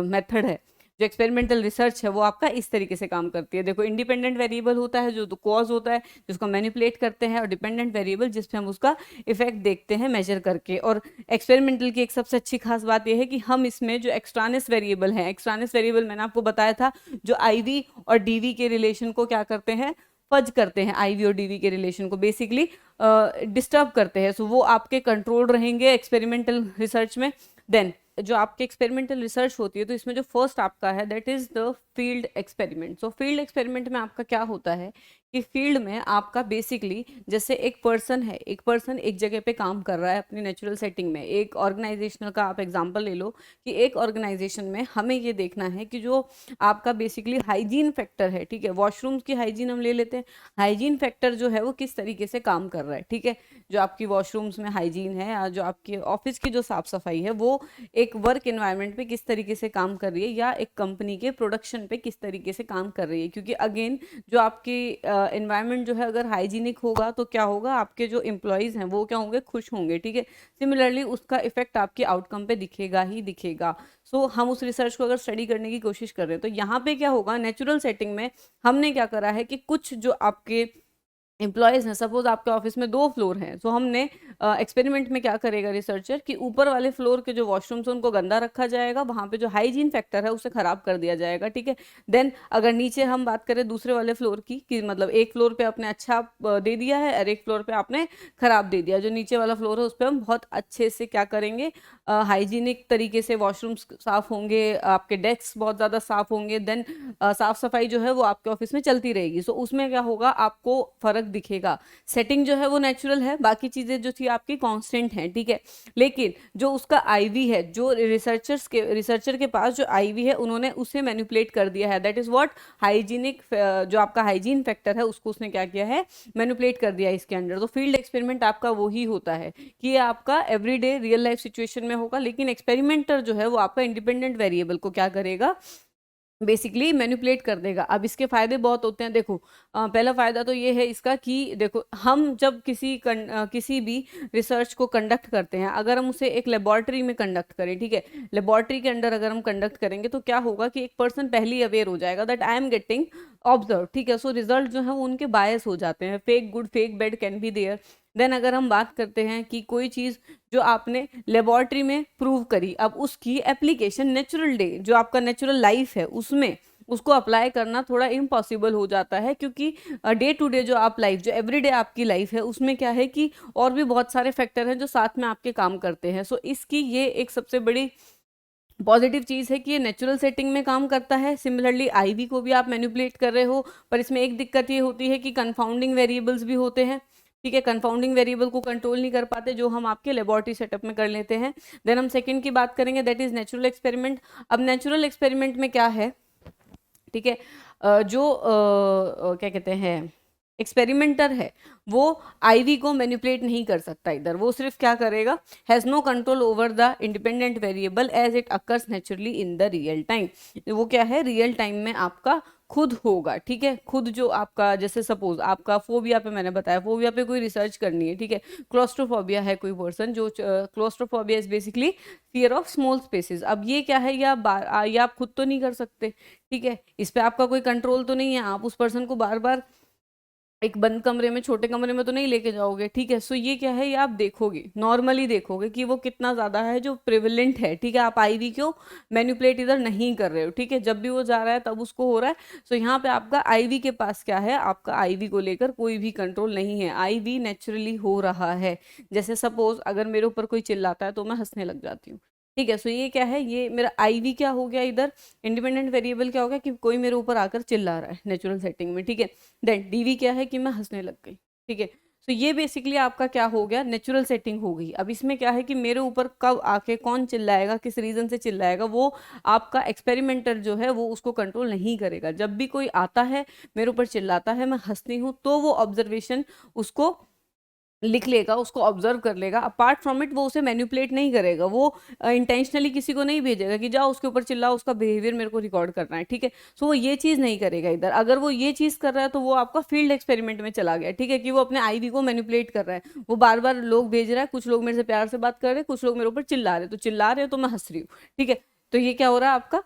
S1: मेथड है, जो एक्सपेरिमेंटल रिसर्च है वो आपका इस तरीके से काम करती है। देखो इंडिपेंडेंट वेरिएबल होता है जो कॉज होता है जिसको मैनिपुलेट करते हैं, और डिपेंडेंट वेरिएबल जिसपे हम उसका इफेक्ट देखते हैं मेजर करके। और एक्सपेरिमेंटल की एक सबसे अच्छी खास बात यह है कि हम इसमें जो एक्सट्रानस वेरिएबल है, एक्सट्रानस वेरिएबल मैंने आपको बताया था जो आईवी और डीवी के रिलेशन को क्या करते हैं, फज करते हैं, आईवी और डीवी के रिलेशन को बेसिकली डिस्टर्ब करते हैं। सो वो आपके कंट्रोल रहेंगे एक्सपेरिमेंटल रिसर्च में। देन जो आपके एक्सपेरिमेंटल रिसर्च होती है तो इसमें जो फर्स्ट आपका है that is the field experiment. So field experiment में आपका क्या होता है कि फील्ड में आपका बेसिकली जैसे एक पर्सन है, एक पर्सन एक जगह पे काम कर रहा है अपनी नेचुरल सेटिंग में। एक ऑर्गेनाइजेशनल का आप एग्जांपल ले लो कि एक ऑर्गेनाइजेशन में हमें ये देखना है कि जो आपका बेसिकली हाइजीन फैक्टर है, ठीक है, वॉशरूम्स की हाइजीन हम ले लेते हैं, हाइजीन फैक्टर जो है वो किस तरीके से काम कर रहा है, ठीक है। जो आपकी वॉशरूम्स में हाइजीन है या जो आपकी ऑफिस की जो साफ सफाई है वो एक वर्क एनवायरनमेंट पे किस तरीके से काम कर रही है या एक कंपनी के प्रोडक्शन पे किस तरीके से काम कर रही है। क्योंकि अगेन जो आपकी एनवायरनमेंट जो है अगर हाइजीनिक होगा तो क्या होगा, आपके जो एम्प्लॉयज़ हैं वो क्या होंगे, खुश होंगे, ठीक है। सिमिलरली उसका इफेक्ट आपके आउटकम पे दिखेगा ही दिखेगा। सो हम उस रिसर्च को अगर स्टडी करने की कोशिश कर रहे हैं तो यहाँ पे क्या होगा, नेचुरल सेटिंग में हमने क्या करा है कि कुछ जो आपके एम्प्लॉयज़ हैं, सपोज आपके ऑफिस में 2 फ्लोर हैं, तो हमने एक्सपेरिमेंट में क्या करेगा रिसर्चर कि ऊपर वाले फ्लोर के जो वॉशरूम्स हैं उनको गंदा रखा जाएगा, वहाँ पे जो हाइजीन फैक्टर है उसे खराब कर दिया जाएगा, ठीक है। देन अगर नीचे हम बात करें दूसरे वाले फ्लोर की कि मतलब एक फ्लोर पे आपने अच्छा दे दिया है और एक फ्लोर पे आपने खराब दे दिया, जो नीचे वाला फ्लोर है उस पर हम बहुत अच्छे से क्या करेंगे, हाइजीनिक तरीके से वॉशरूम्स साफ होंगे, आपके डेस्क बहुत ज़्यादा साफ होंगे, देन साफ सफाई जो है वो आपके ऑफिस में चलती रहेगी। सो उसमें क्या होगा, आपको फर्क दिखेगा। सेटिंग जो है वो नेचुरल है, बाकी चीजें जो थी आपकी कांस्टेंट हैं, ठीक है। लेकिन जो उसका आईवी है, जो रिसर्चर के पास जो आईवी है उन्होंने उसे मैनिपुलेट कर दिया है, दैट इज व्हाट हाइजीनिक, जो आपका हाइजीन फैक्टर है उसको उसने क्या किया है, मैनिपुलेट कर दिया है इसके अंदर। तो फील्ड एक्सपेरिमेंट आपका वही होता है कि ये आपका एवरीडे रियल लाइफ सिचुएशन में होगा, लेकिन एक्सपेरिमेंटर जो है वो आपका इंडिपेंडेंट वेरिएबल को क्या करेगा, बेसिकली मैनिपुलेट कर देगा। अब इसके फायदे बहुत होते हैं। देखो पहला फायदा तो ये है इसका कि देखो हम जब किसी भी रिसर्च को कंडक्ट करते हैं, अगर हम उसे एक लेबोरेटरी में कंडक्ट करें, ठीक है, लेबोरेटरी के अंदर अगर हम कंडक्ट करेंगे तो क्या होगा कि एक पर्सन पहले ही अवेयर हो जाएगा that I am getting observe, ठीक है। सो रिजल्ट जो है वो उनके बायस हो जाते हैं, fake good fake bad can be there. Then अगर हम बात करते हैं कि कोई चीज़ जो आपने लेबोरेटरी में प्रूव करी, अब उसकी एप्लीकेशन नेचुरल डे जो आपका नेचुरल लाइफ है उसमें उसको अप्लाई करना थोड़ा इम्पॉसिबल हो जाता है, क्योंकि डे टू डे जो आप लाइफ जो एवरीडे आपकी लाइफ है उसमें क्या है कि और भी बहुत सारे फैक्टर हैं जो साथ में आपके काम करते हैं। सो इसकी ये एक सबसे बड़ी पॉजिटिव चीज़ है कि ये नेचुरल सेटिंग में काम करता है। सिमिलरली आईवी को भी आप मैनिपुलेट कर रहे हो, पर इसमें एक दिक्कत ये होती है कि कंफाउंडिंग वेरिएबल्स भी होते हैं, ठीक है। कंफाउंडिंग वेरिएबल को कंट्रोल नहीं कर पाते जो हम आपके लेबोरेटरी सेटअप में कर लेते हैं। देन हम सेकंड की बात करेंगे, दैट इज नेचुरल एक्सपेरिमेंट। अब नेचुरल एक्सपेरिमेंट में क्या है, ठीक है, क्या कहते हैं एक्सपेरिमेंटर है वो आईवी को मैनिपुलेट नहीं कर सकता इधर, वो सिर्फ क्या करेगा, has no control over the independent variable as it occurs naturally in the real time. वो क्या है, रियल टाइम में आपका खुद होगा, ठीक है। खुद जो आपका, जैसे सपोज आपका फोबिया पे मैंने बताया, फोबिया पे कोई रिसर्च करनी है, ठीक है। क्लोस्ट्रोफोबिया है कोई पर्सन जो, claustrophobia is basically fear of small spaces. अब ये क्या है, ये आप खुद तो नहीं कर सकते, ठीक है। इस पे आपका कोई कंट्रोल तो नहीं है, आप उस पर्सन को बार बार एक बंद कमरे में, छोटे कमरे में तो नहीं लेके जाओगे, ठीक है। सो ये क्या है, ये आप देखोगे, नॉर्मली देखोगे कि वो कितना ज़्यादा है जो प्रिविलेंट है, ठीक है। आप आईवी को मैनिपुलेट इधर नहीं कर रहे हो, ठीक है। जब भी वो जा रहा है तब उसको हो रहा है। सो यहाँ पे आपका आईवी के पास क्या है, आपका आईवी को लेकर कोई भी कंट्रोल नहीं है, आईवी नेचुरली हो रहा है। जैसे सपोज अगर मेरे ऊपर कोई चिल्लाता है तो मैं हंसने लग जाती हूँ, ठीक है। सो ये क्या है, ये मेरा आईवी क्या हो गया इधर, इंडिपेंडेंट वेरिएबल क्या हो गया कि कोई मेरे ऊपर आकर चिल्ला रहा है नेचुरल सेटिंग में, ठीक है। देन डीवी क्या है कि मैं हंसने लग गई, ठीक है। सो ये बेसिकली आपका क्या हो गया, नेचुरल सेटिंग हो गई। अब इसमें क्या है कि मेरे ऊपर कब आके कौन चिल्लाएगा, किस रीजन से चिल्लाएगा, वो आपका एक्सपेरिमेंटर जो है वो उसको कंट्रोल नहीं करेगा। जब भी कोई आता है मेरे ऊपर चिल्लाता है, मैं हंसती हूँ, तो वो ऑब्जर्वेशन उसको लिख लेगा, उसको ऑब्जर्व कर लेगा। अपार्ट फ्रॉम इट वो उसे मैनिपुलेट नहीं करेगा, वो इंटेंशनली किसी को नहीं भेजेगा कि जाओ उसके ऊपर चिल्लाओ, उसका बिहेवियर मेरे को रिकॉर्ड करना है, ठीक है। सो वो ये चीज़ नहीं करेगा इधर। अगर वो ये चीज़ कर रहा है तो वो आपका फील्ड एक्सपेरिमेंट में चला गया, ठीक है, कि वो अपने आईवी को मैनिपुलेट कर रहा है। वो बार बार लोग भेज रहा है, कुछ लोग मेरे से प्यार से बात कर रहे हैं, कुछ लोग मेरे ऊपर चिल्ला रहे हैं, तो चिल्ला रहे हो तो मैं हंस रही हूँ, ठीक है। तो ये क्या हो रहा है आपका,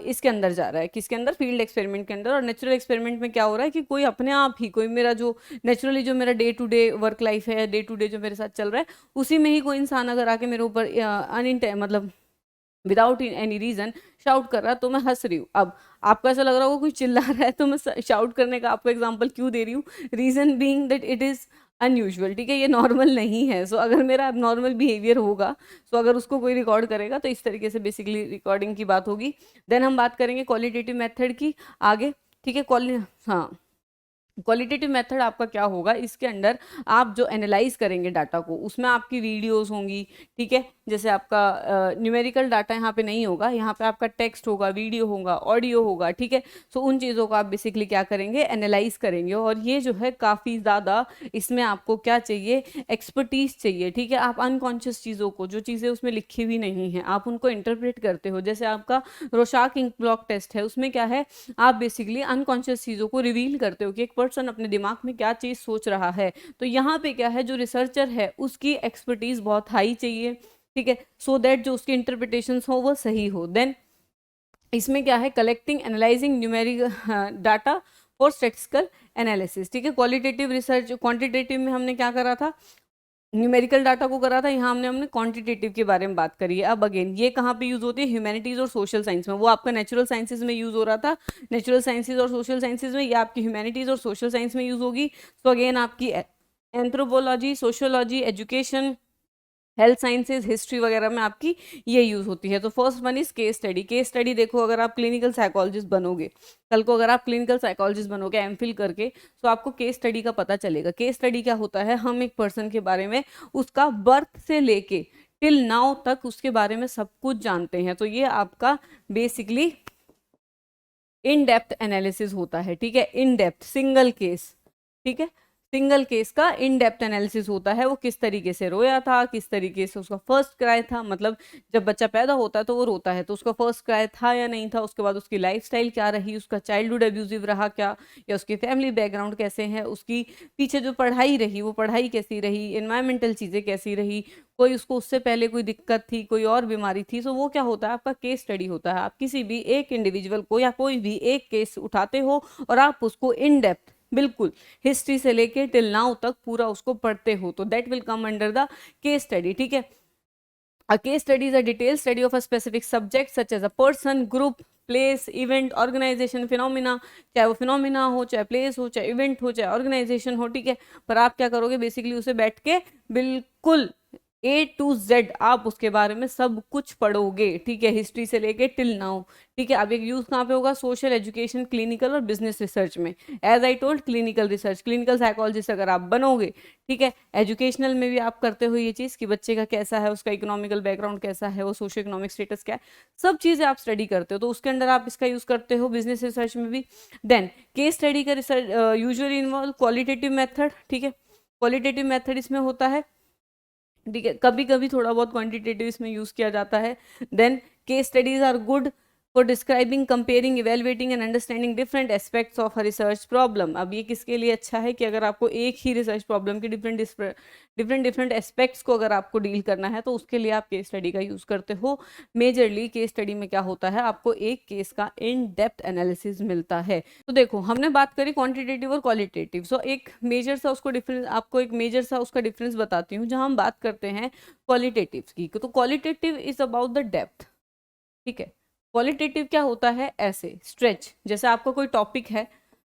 S1: इसके अंदर जा रहा है, किसके अंदर, फील्ड एक्सपेरिमेंट के अंदर। और नेचुरल एक्सपेरिमेंट में क्या हो रहा है कि कोई अपने आप ही, कोई मेरा जो नेचुरली जो मेरा day to day work life है, डे टू डे जो मेरे साथ चल रहा है, उसी में ही कोई इंसान अगर आके मेरे ऊपर मतलब विदाउट एनी रीजन शाउट कर रहा है तो मैं हंस रही हूँ। अब आपको ऐसा लग रहा होगा कोई चिल्ला रहा है तो मैं शाउट करने का आपको एग्जांपल क्यों दे रही हूँ, reason being that it is unusual, ठीक है, ये नॉर्मल नहीं है। सो अगर मेरा नॉर्मल बिहेवियर होगा, सो अगर उसको कोई रिकॉर्ड करेगा तो इस तरीके से बेसिकली रिकॉर्डिंग की बात होगी। देन हम बात करेंगे क्वालिटेटिव मेथड की आगे, ठीक है। हाँ, क्वालिटेटिव मेथड आपका क्या होगा, इसके अंदर आप जो एनालाइज करेंगे डाटा को, उसमें आपकी वीडियोस होंगी, ठीक है। जैसे आपका न्यूमेरिकल डाटा यहाँ पे नहीं होगा, यहाँ पे आपका टेक्स्ट होगा, वीडियो होगा, ऑडियो होगा, ठीक है। सो उन चीज़ों को आप बेसिकली क्या करेंगे, एनालाइज करेंगे। और ये जो है काफ़ी ज़्यादा, इसमें आपको क्या चाहिए, एक्सपर्टीज चाहिए, ठीक है। आप अनकॉन्शियस चीज़ों को, जो चीज़ें उसमें लिखी हुई नहीं है, आप उनको इंटरप्रेट करते हो। जैसे आपका रोशाक इंक ब्लॉक टेस्ट है, उसमें क्या है, आप बेसिकली अनकॉन्शियस चीज़ों को रिवील करते हो कि एक पर्सन अपने दिमाग में क्या चीज़ सोच रहा है। तो यहाँ पे क्या है, जो रिसर्चर है उसकी एक्सपर्टीज बहुत हाई चाहिए, ठीक है, सो दैट जो उसके इंटरप्रिटेशन हो वो सही हो। देन इसमें क्या है, collecting analysing numeric data for statistical analysis, ठीक है। क्वालिटेटिव रिसर्च, क्वांटिटेटिव में हमने क्या करा था, न्यूमेरिकल डाटा को करा था, यहाँ हमने क्वांटिटेटिव के बारे में बात करी है। अब अगेन ये कहाँ पे यूज होती है, ह्यूमैनिटीज और सोशल साइंस में। वो आपका नेचुरल साइंसेज में यूज हो रहा था, नेचुरल साइंसेज और सोशल साइंसेज में, ये आपकी ह्यूमैनिटीज और सोशल साइंस में यूज होगी। तो अगेन आपकी anthropology, sociology, education, health sciences, history वगैरह में आपकी ये यूज होती है। तो first one is case study. Case study देखो, अगर आप क्लिनिकल साइकोलॉजिस्ट बनोगे, कल को अगर आप क्लिनिकल साइकोलॉजिस्ट बनोगे एमफिल करके, तो आपको केस स्टडी का पता चलेगा। केस स्टडी क्या होता है, हम एक पर्सन के बारे में उसका बर्थ से लेके टिल नाउ तक उसके बारे में सब कुछ जानते हैं। तो ये आपका बेसिकली इन डेप्थ एनालिसिस होता है, ठीक है। इन डेप्थ सिंगल केस, ठीक है, सिंगल केस का इन डेप्थ एनालिसिस होता है। वो किस तरीके से रोया था, किस तरीके से उसका फर्स्ट क्राई था, मतलब जब बच्चा पैदा होता है तो वो रोता है, तो उसका फर्स्ट क्राई था या नहीं था, उसके बाद उसकी लाइफस्टाइल क्या रही, उसका चाइल्डहुड अब्यूजिव रहा क्या, या उसकी फैमिली बैकग्राउंड कैसे है, उसकी पीछे जो पढ़ाई रही वो पढ़ाई कैसी रही, एनवायरमेंटल चीज़ें कैसी रही, कोई उसको उससे पहले कोई दिक्कत थी, कोई और बीमारी थी। सो वो क्या होता है, आपका केस स्टडी होता है। आप किसी भी एक इंडिविजुअल को या कोई भी एक केस उठाते हो और आप उसको इन डेप्थ बिल्कुल हिस्ट्री से लेके टिल नाउ तक पूरा उसको पढ़ते हो तो that will come under the case study, ठीक है। A case study is a detailed study of a specific subject such as a person, group, place, event, organisation, phenomena, चाहे वो फिनोमिना हो, चाहे प्लेस हो, चाहे इवेंट हो, चाहे ऑर्गेनाइजेशन हो, ठीक है। पर आप क्या करोगे बेसिकली उसे बैठ के बिल्कुल A to Z आप उसके बारे में सब कुछ पढ़ोगे, ठीक है, हिस्ट्री से लेके टिल नाउ, ठीक है। अब एक यूज कहाँ पे होगा, सोशल, एजुकेशन, क्लिनिकल और बिजनेस रिसर्च में। As I told clinical research, clinical psychologist अगर आप बनोगे, ठीक है। एजुकेशनल में भी आप करते हो ये चीज़ कि बच्चे का कैसा है, उसका इकोनॉमिकल बैकग्राउंड कैसा है, वो सोशो इकोनॉमिक स्टेटस क्या है, सब चीज़ें आप स्टडी करते हो तो उसके अंदर आप इसका यूज़ करते हो, बिजनेस रिसर्च में भी। देन केस स्टडी का research usually involve qualitative method, ठीक है, क्वालिटेटिव मेथड इसमें होता है, ठीक है। कभी कभी थोड़ा बहुत क्वांटिटेटिव इसमें यूज किया जाता है। Then case studies are good for describing, comparing, evaluating and understanding different aspects of a research problem. अब ये किसके लिए अच्छा है कि अगर आपको एक ही रिसर्च प्रॉब्लम के डिफरेंट एस्पेक्ट्स को अगर आपको डील करना है तो उसके लिए आप केस स्टडी का यूज करते हो। मेजरली केस स्टडी में क्या होता है, आपको एक केस का इन डेप्थ एनालिसिस मिलता है। तो देखो हमने बात करी क्वांटिटेटिव और क्वालिटेटिव, सो एक मेजर सा उसको डिफरेंस, आपको एक मेजर सा उसका डिफरेंस बताती हूँ। जहाँ हम बात करते हैं क्वालिटेटिव की, तो qualitative is about the depth, ठीक है। क्वालिटेटिव क्या होता है, ऐसे स्ट्रेच, जैसे आपका कोई टॉपिक है,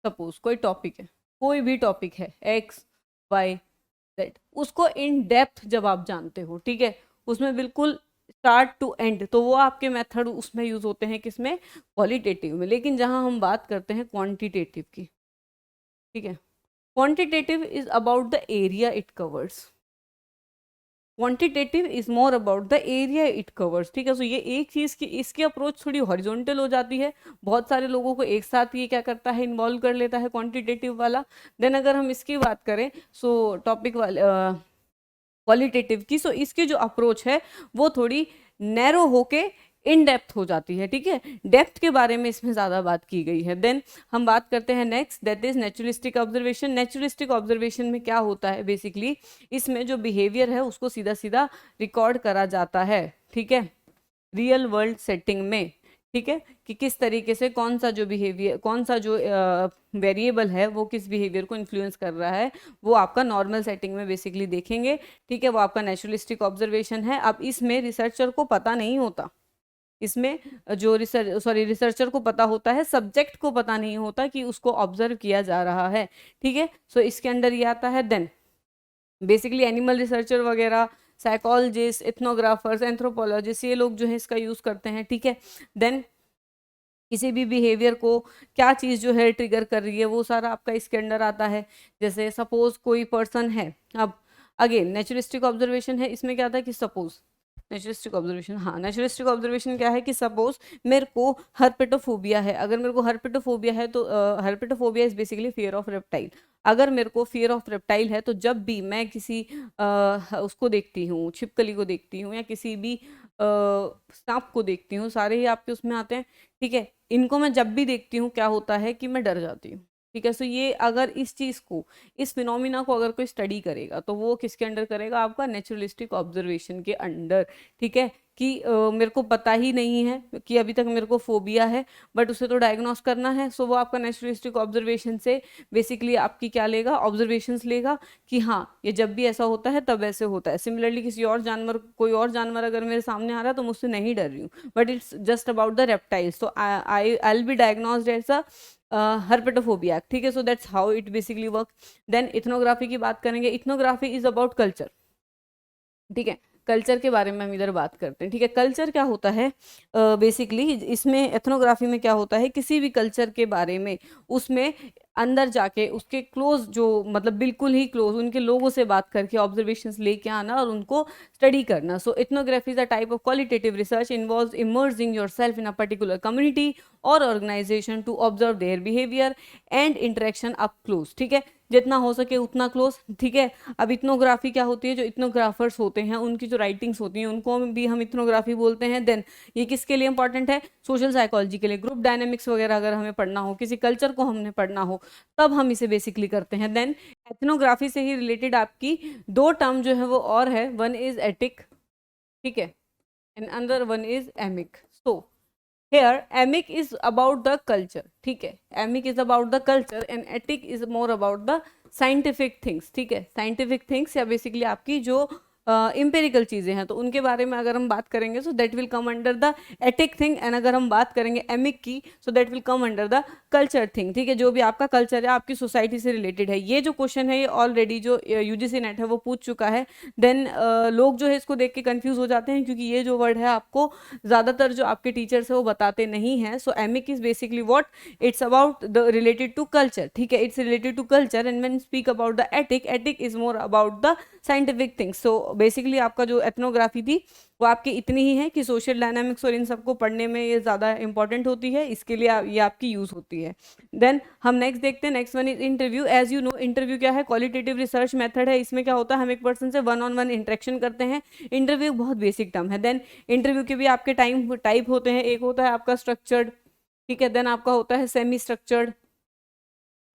S1: सपोज कोई टॉपिक है, कोई भी टॉपिक है XYZ, उसको इन डेप्थ जब आप जानते हो, ठीक है, उसमें बिल्कुल स्टार्ट टू एंड, तो वो आपके मेथड उसमें यूज होते हैं किसमें, क्वालिटेटिव में। लेकिन जहां हम बात करते हैं क्वांटिटेटिव की, ठीक है, quantitative is about the area it covers, quantitative is more about the area it covers, ठीक है। सो ये एक चीज की इसकी अप्रोच थोड़ी हॉरिजॉन्टल हो जाती है, बहुत सारे लोगों को एक साथ ये क्या करता है, इन्वॉल्व कर लेता है क्वांटिटेटिव वाला। देन अगर हम इसकी बात करें सो टॉपिक वाले क्वालिटेटिव की, सो इसकी जो अप्रोच है वो थोड़ी नैरो होके इन डेप्थ हो जाती है, ठीक है। डेप्थ के बारे में इसमें ज़्यादा बात की गई है। देन हम बात करते हैं next, that is naturalistic observation. Naturalistic observation में क्या होता है, बेसिकली इसमें जो बिहेवियर है उसको सीधा सीधा रिकॉर्ड करा जाता है, ठीक है, रियल वर्ल्ड सेटिंग में, ठीक है, कि किस तरीके से कौन सा जो बिहेवियर, कौन सा जो वेरिएबल है वो किस बिहेवियर को इन्फ्लुएंस कर रहा है, वो आपका नॉर्मल सेटिंग में बेसिकली देखेंगे, ठीक है। वो आपका नेचुरलिस्टिक ऑब्जर्वेशन है। अब इसमें रिसर्चर को पता नहीं होता, इसमें जो रिसर्चर को पता होता है, सब्जेक्ट को पता नहीं होता कि उसको ऑब्जर्व किया जा रहा है, ठीक है। सो इसके अंदर ये आता है। देन बेसिकली एनिमल रिसर्चर वगैरह, साइकोलॉजिस्ट, एथनोग्राफर्स, एंथ्रोपोलॉजिस्ट, ये लोग जो है इसका यूज करते हैं, ठीक है। देन किसी भी बिहेवियर को क्या चीज़ जो है ट्रिगर कर रही है वो सारा आपका इसके अंडर आता है। जैसे सपोज कोई पर्सन है, अब अगेन नेचुरिस्टिक ऑब्जर्वेशन है, इसमें क्या था कि सपोज नेचुरिस्टिक ऑब्जर्वेशन, हाँ नेचुरिस्टिक ऑब्जर्वेशन क्या है कि सपोज मेरे को हर्पेटोफोबिया है, अगर मेरे को हर्पेटोफोबिया है तो herpetophobia is basically fear of reptile. अगर मेरे को फियर ऑफ रेप्टाइल है तो जब भी मैं किसी उसको देखती हूँ, छिपकली को देखती हूँ या किसी भी सांप को देखती हूँ, सारे ही आपके उसमें आते हैं, ठीक है। इनको मैं जब भी देखती हूँ क्या होता है कि मैं डर जाती हूँ, ठीक है। सो ये अगर इस चीज को, इस फिनोमिना को अगर कोई स्टडी करेगा तो वो किसके अंडर करेगा, आपका नेचुरलिस्टिक ऑब्जर्वेशन के अंडर, ठीक है। कि मेरे को पता ही नहीं है कि अभी तक मेरे को फोबिया है, बट उसे तो डायग्नोस करना है, सो वो आपका नेचुरलिस्टिक ऑब्जर्वेशन से बेसिकली आपकी क्या लेगा, ऑब्जर्वेशंस लेगा कि हाँ ये जब भी ऐसा होता है तब ऐसे होता है। सिमिलरली किसी और जानवर, कोई और जानवर अगर मेरे सामने आ रहा है तो मुझसे नहीं डर रही हूँ, but it's just about the reptiles, तो I will be diagnosed as a herpetophobia, ठीक है। So that's how it basically work. Then ethnography की बात करेंगे, इथनोग्राफी इज अबाउट कल्चर, ठीक है। कल्चर के बारे में हम इधर बात करते हैं, ठीक है। कल्चर क्या होता है, बेसिकली इसमें एथनोग्राफी में क्या होता है, किसी भी कल्चर के बारे में उसमें अंदर जाके उसके क्लोज, जो मतलब बिल्कुल ही क्लोज उनके लोगों से बात करके ऑब्जर्वेशंस लेके आना और उनको स्टडी करना। So ethnography is a type of qualitative research involves emerging yourself in a particular community और organisation to observe their behaviour and interaction up close, ठीक है, जितना हो सके उतना क्लोज, ठीक है। अब इथनोग्राफी क्या होती है, जो इथनोग्राफर्स होते हैं उनकी जो राइटिंग्स होती हैं उनको भी हम इथनोग्राफी बोलते हैं। देन ये किसके लिए इंपॉर्टेंट है, सोशल साइकोलॉजी के लिए, ग्रुप डायनेमिक्स वगैरह अगर हमें पढ़ना हो, किसी कल्चर को हमने पढ़ना हो, तब हम इसे बेसिकली करते हैं। देन एथनोग्राफी से ही रिलेटेड आपकी दो टर्म जो है वो और है, वन इज एटिक, ठीक है, and another one is emic. So here emic is about the culture, ठीक है, emic is about the culture and etic is more about the scientific things, ठीक है, साइंटिफिक थिंग्स या बेसिकली आपकी जो empirical चीजें हैं तो उनके बारे में अगर हम बात करेंगे so that will come under the attic thing, and अगर हम बात करेंगे एमिक की so that will come under the culture thing, ठीक है, जो भी आपका कल्चर है आपकी सोसाइटी से रिलेटेड है। ये जो क्वेश्चन है ये ऑलरेडी जो यूजीसी नेट है वो पूछ चुका है। देन लोग जो है इसको देख के कंफ्यूज हो जाते हैं क्योंकि ये जो वर्ड है आपको ज़्यादातर जो आपके टीचर्स है वो बताते नहीं हैं। So emic is basically what, it's about the related to culture, ठीक है, it's related to culture, and when speak about the etic, etic is more about the scientific things. So basically आपका जो ethnography थी वो आपकी इतनी ही है कि सोशल डायनामिक्स और इन सबको पढ़ने में ये ज़्यादा इंपॉर्टेंट होती है, इसके लिए ये आपकी यूज़ होती है। देन हम नेक्स्ट देखते हैं, next one is interview. As you know interview क्या है, क्वालिटेटिव रिसर्च मेथड है। इसमें क्या होता है, हम एक पर्सन से वन ऑन वन इंटरेक्शन करते हैं। इंटरव्यू बहुत बेसिक टर्म है। देन इंटरव्यू के भी आपके टाइप होते हैं, एक होता है आपका स्ट्रक्चर्ड, ठीक है, देन आपका होता है सेमी स्ट्रक्चर्ड,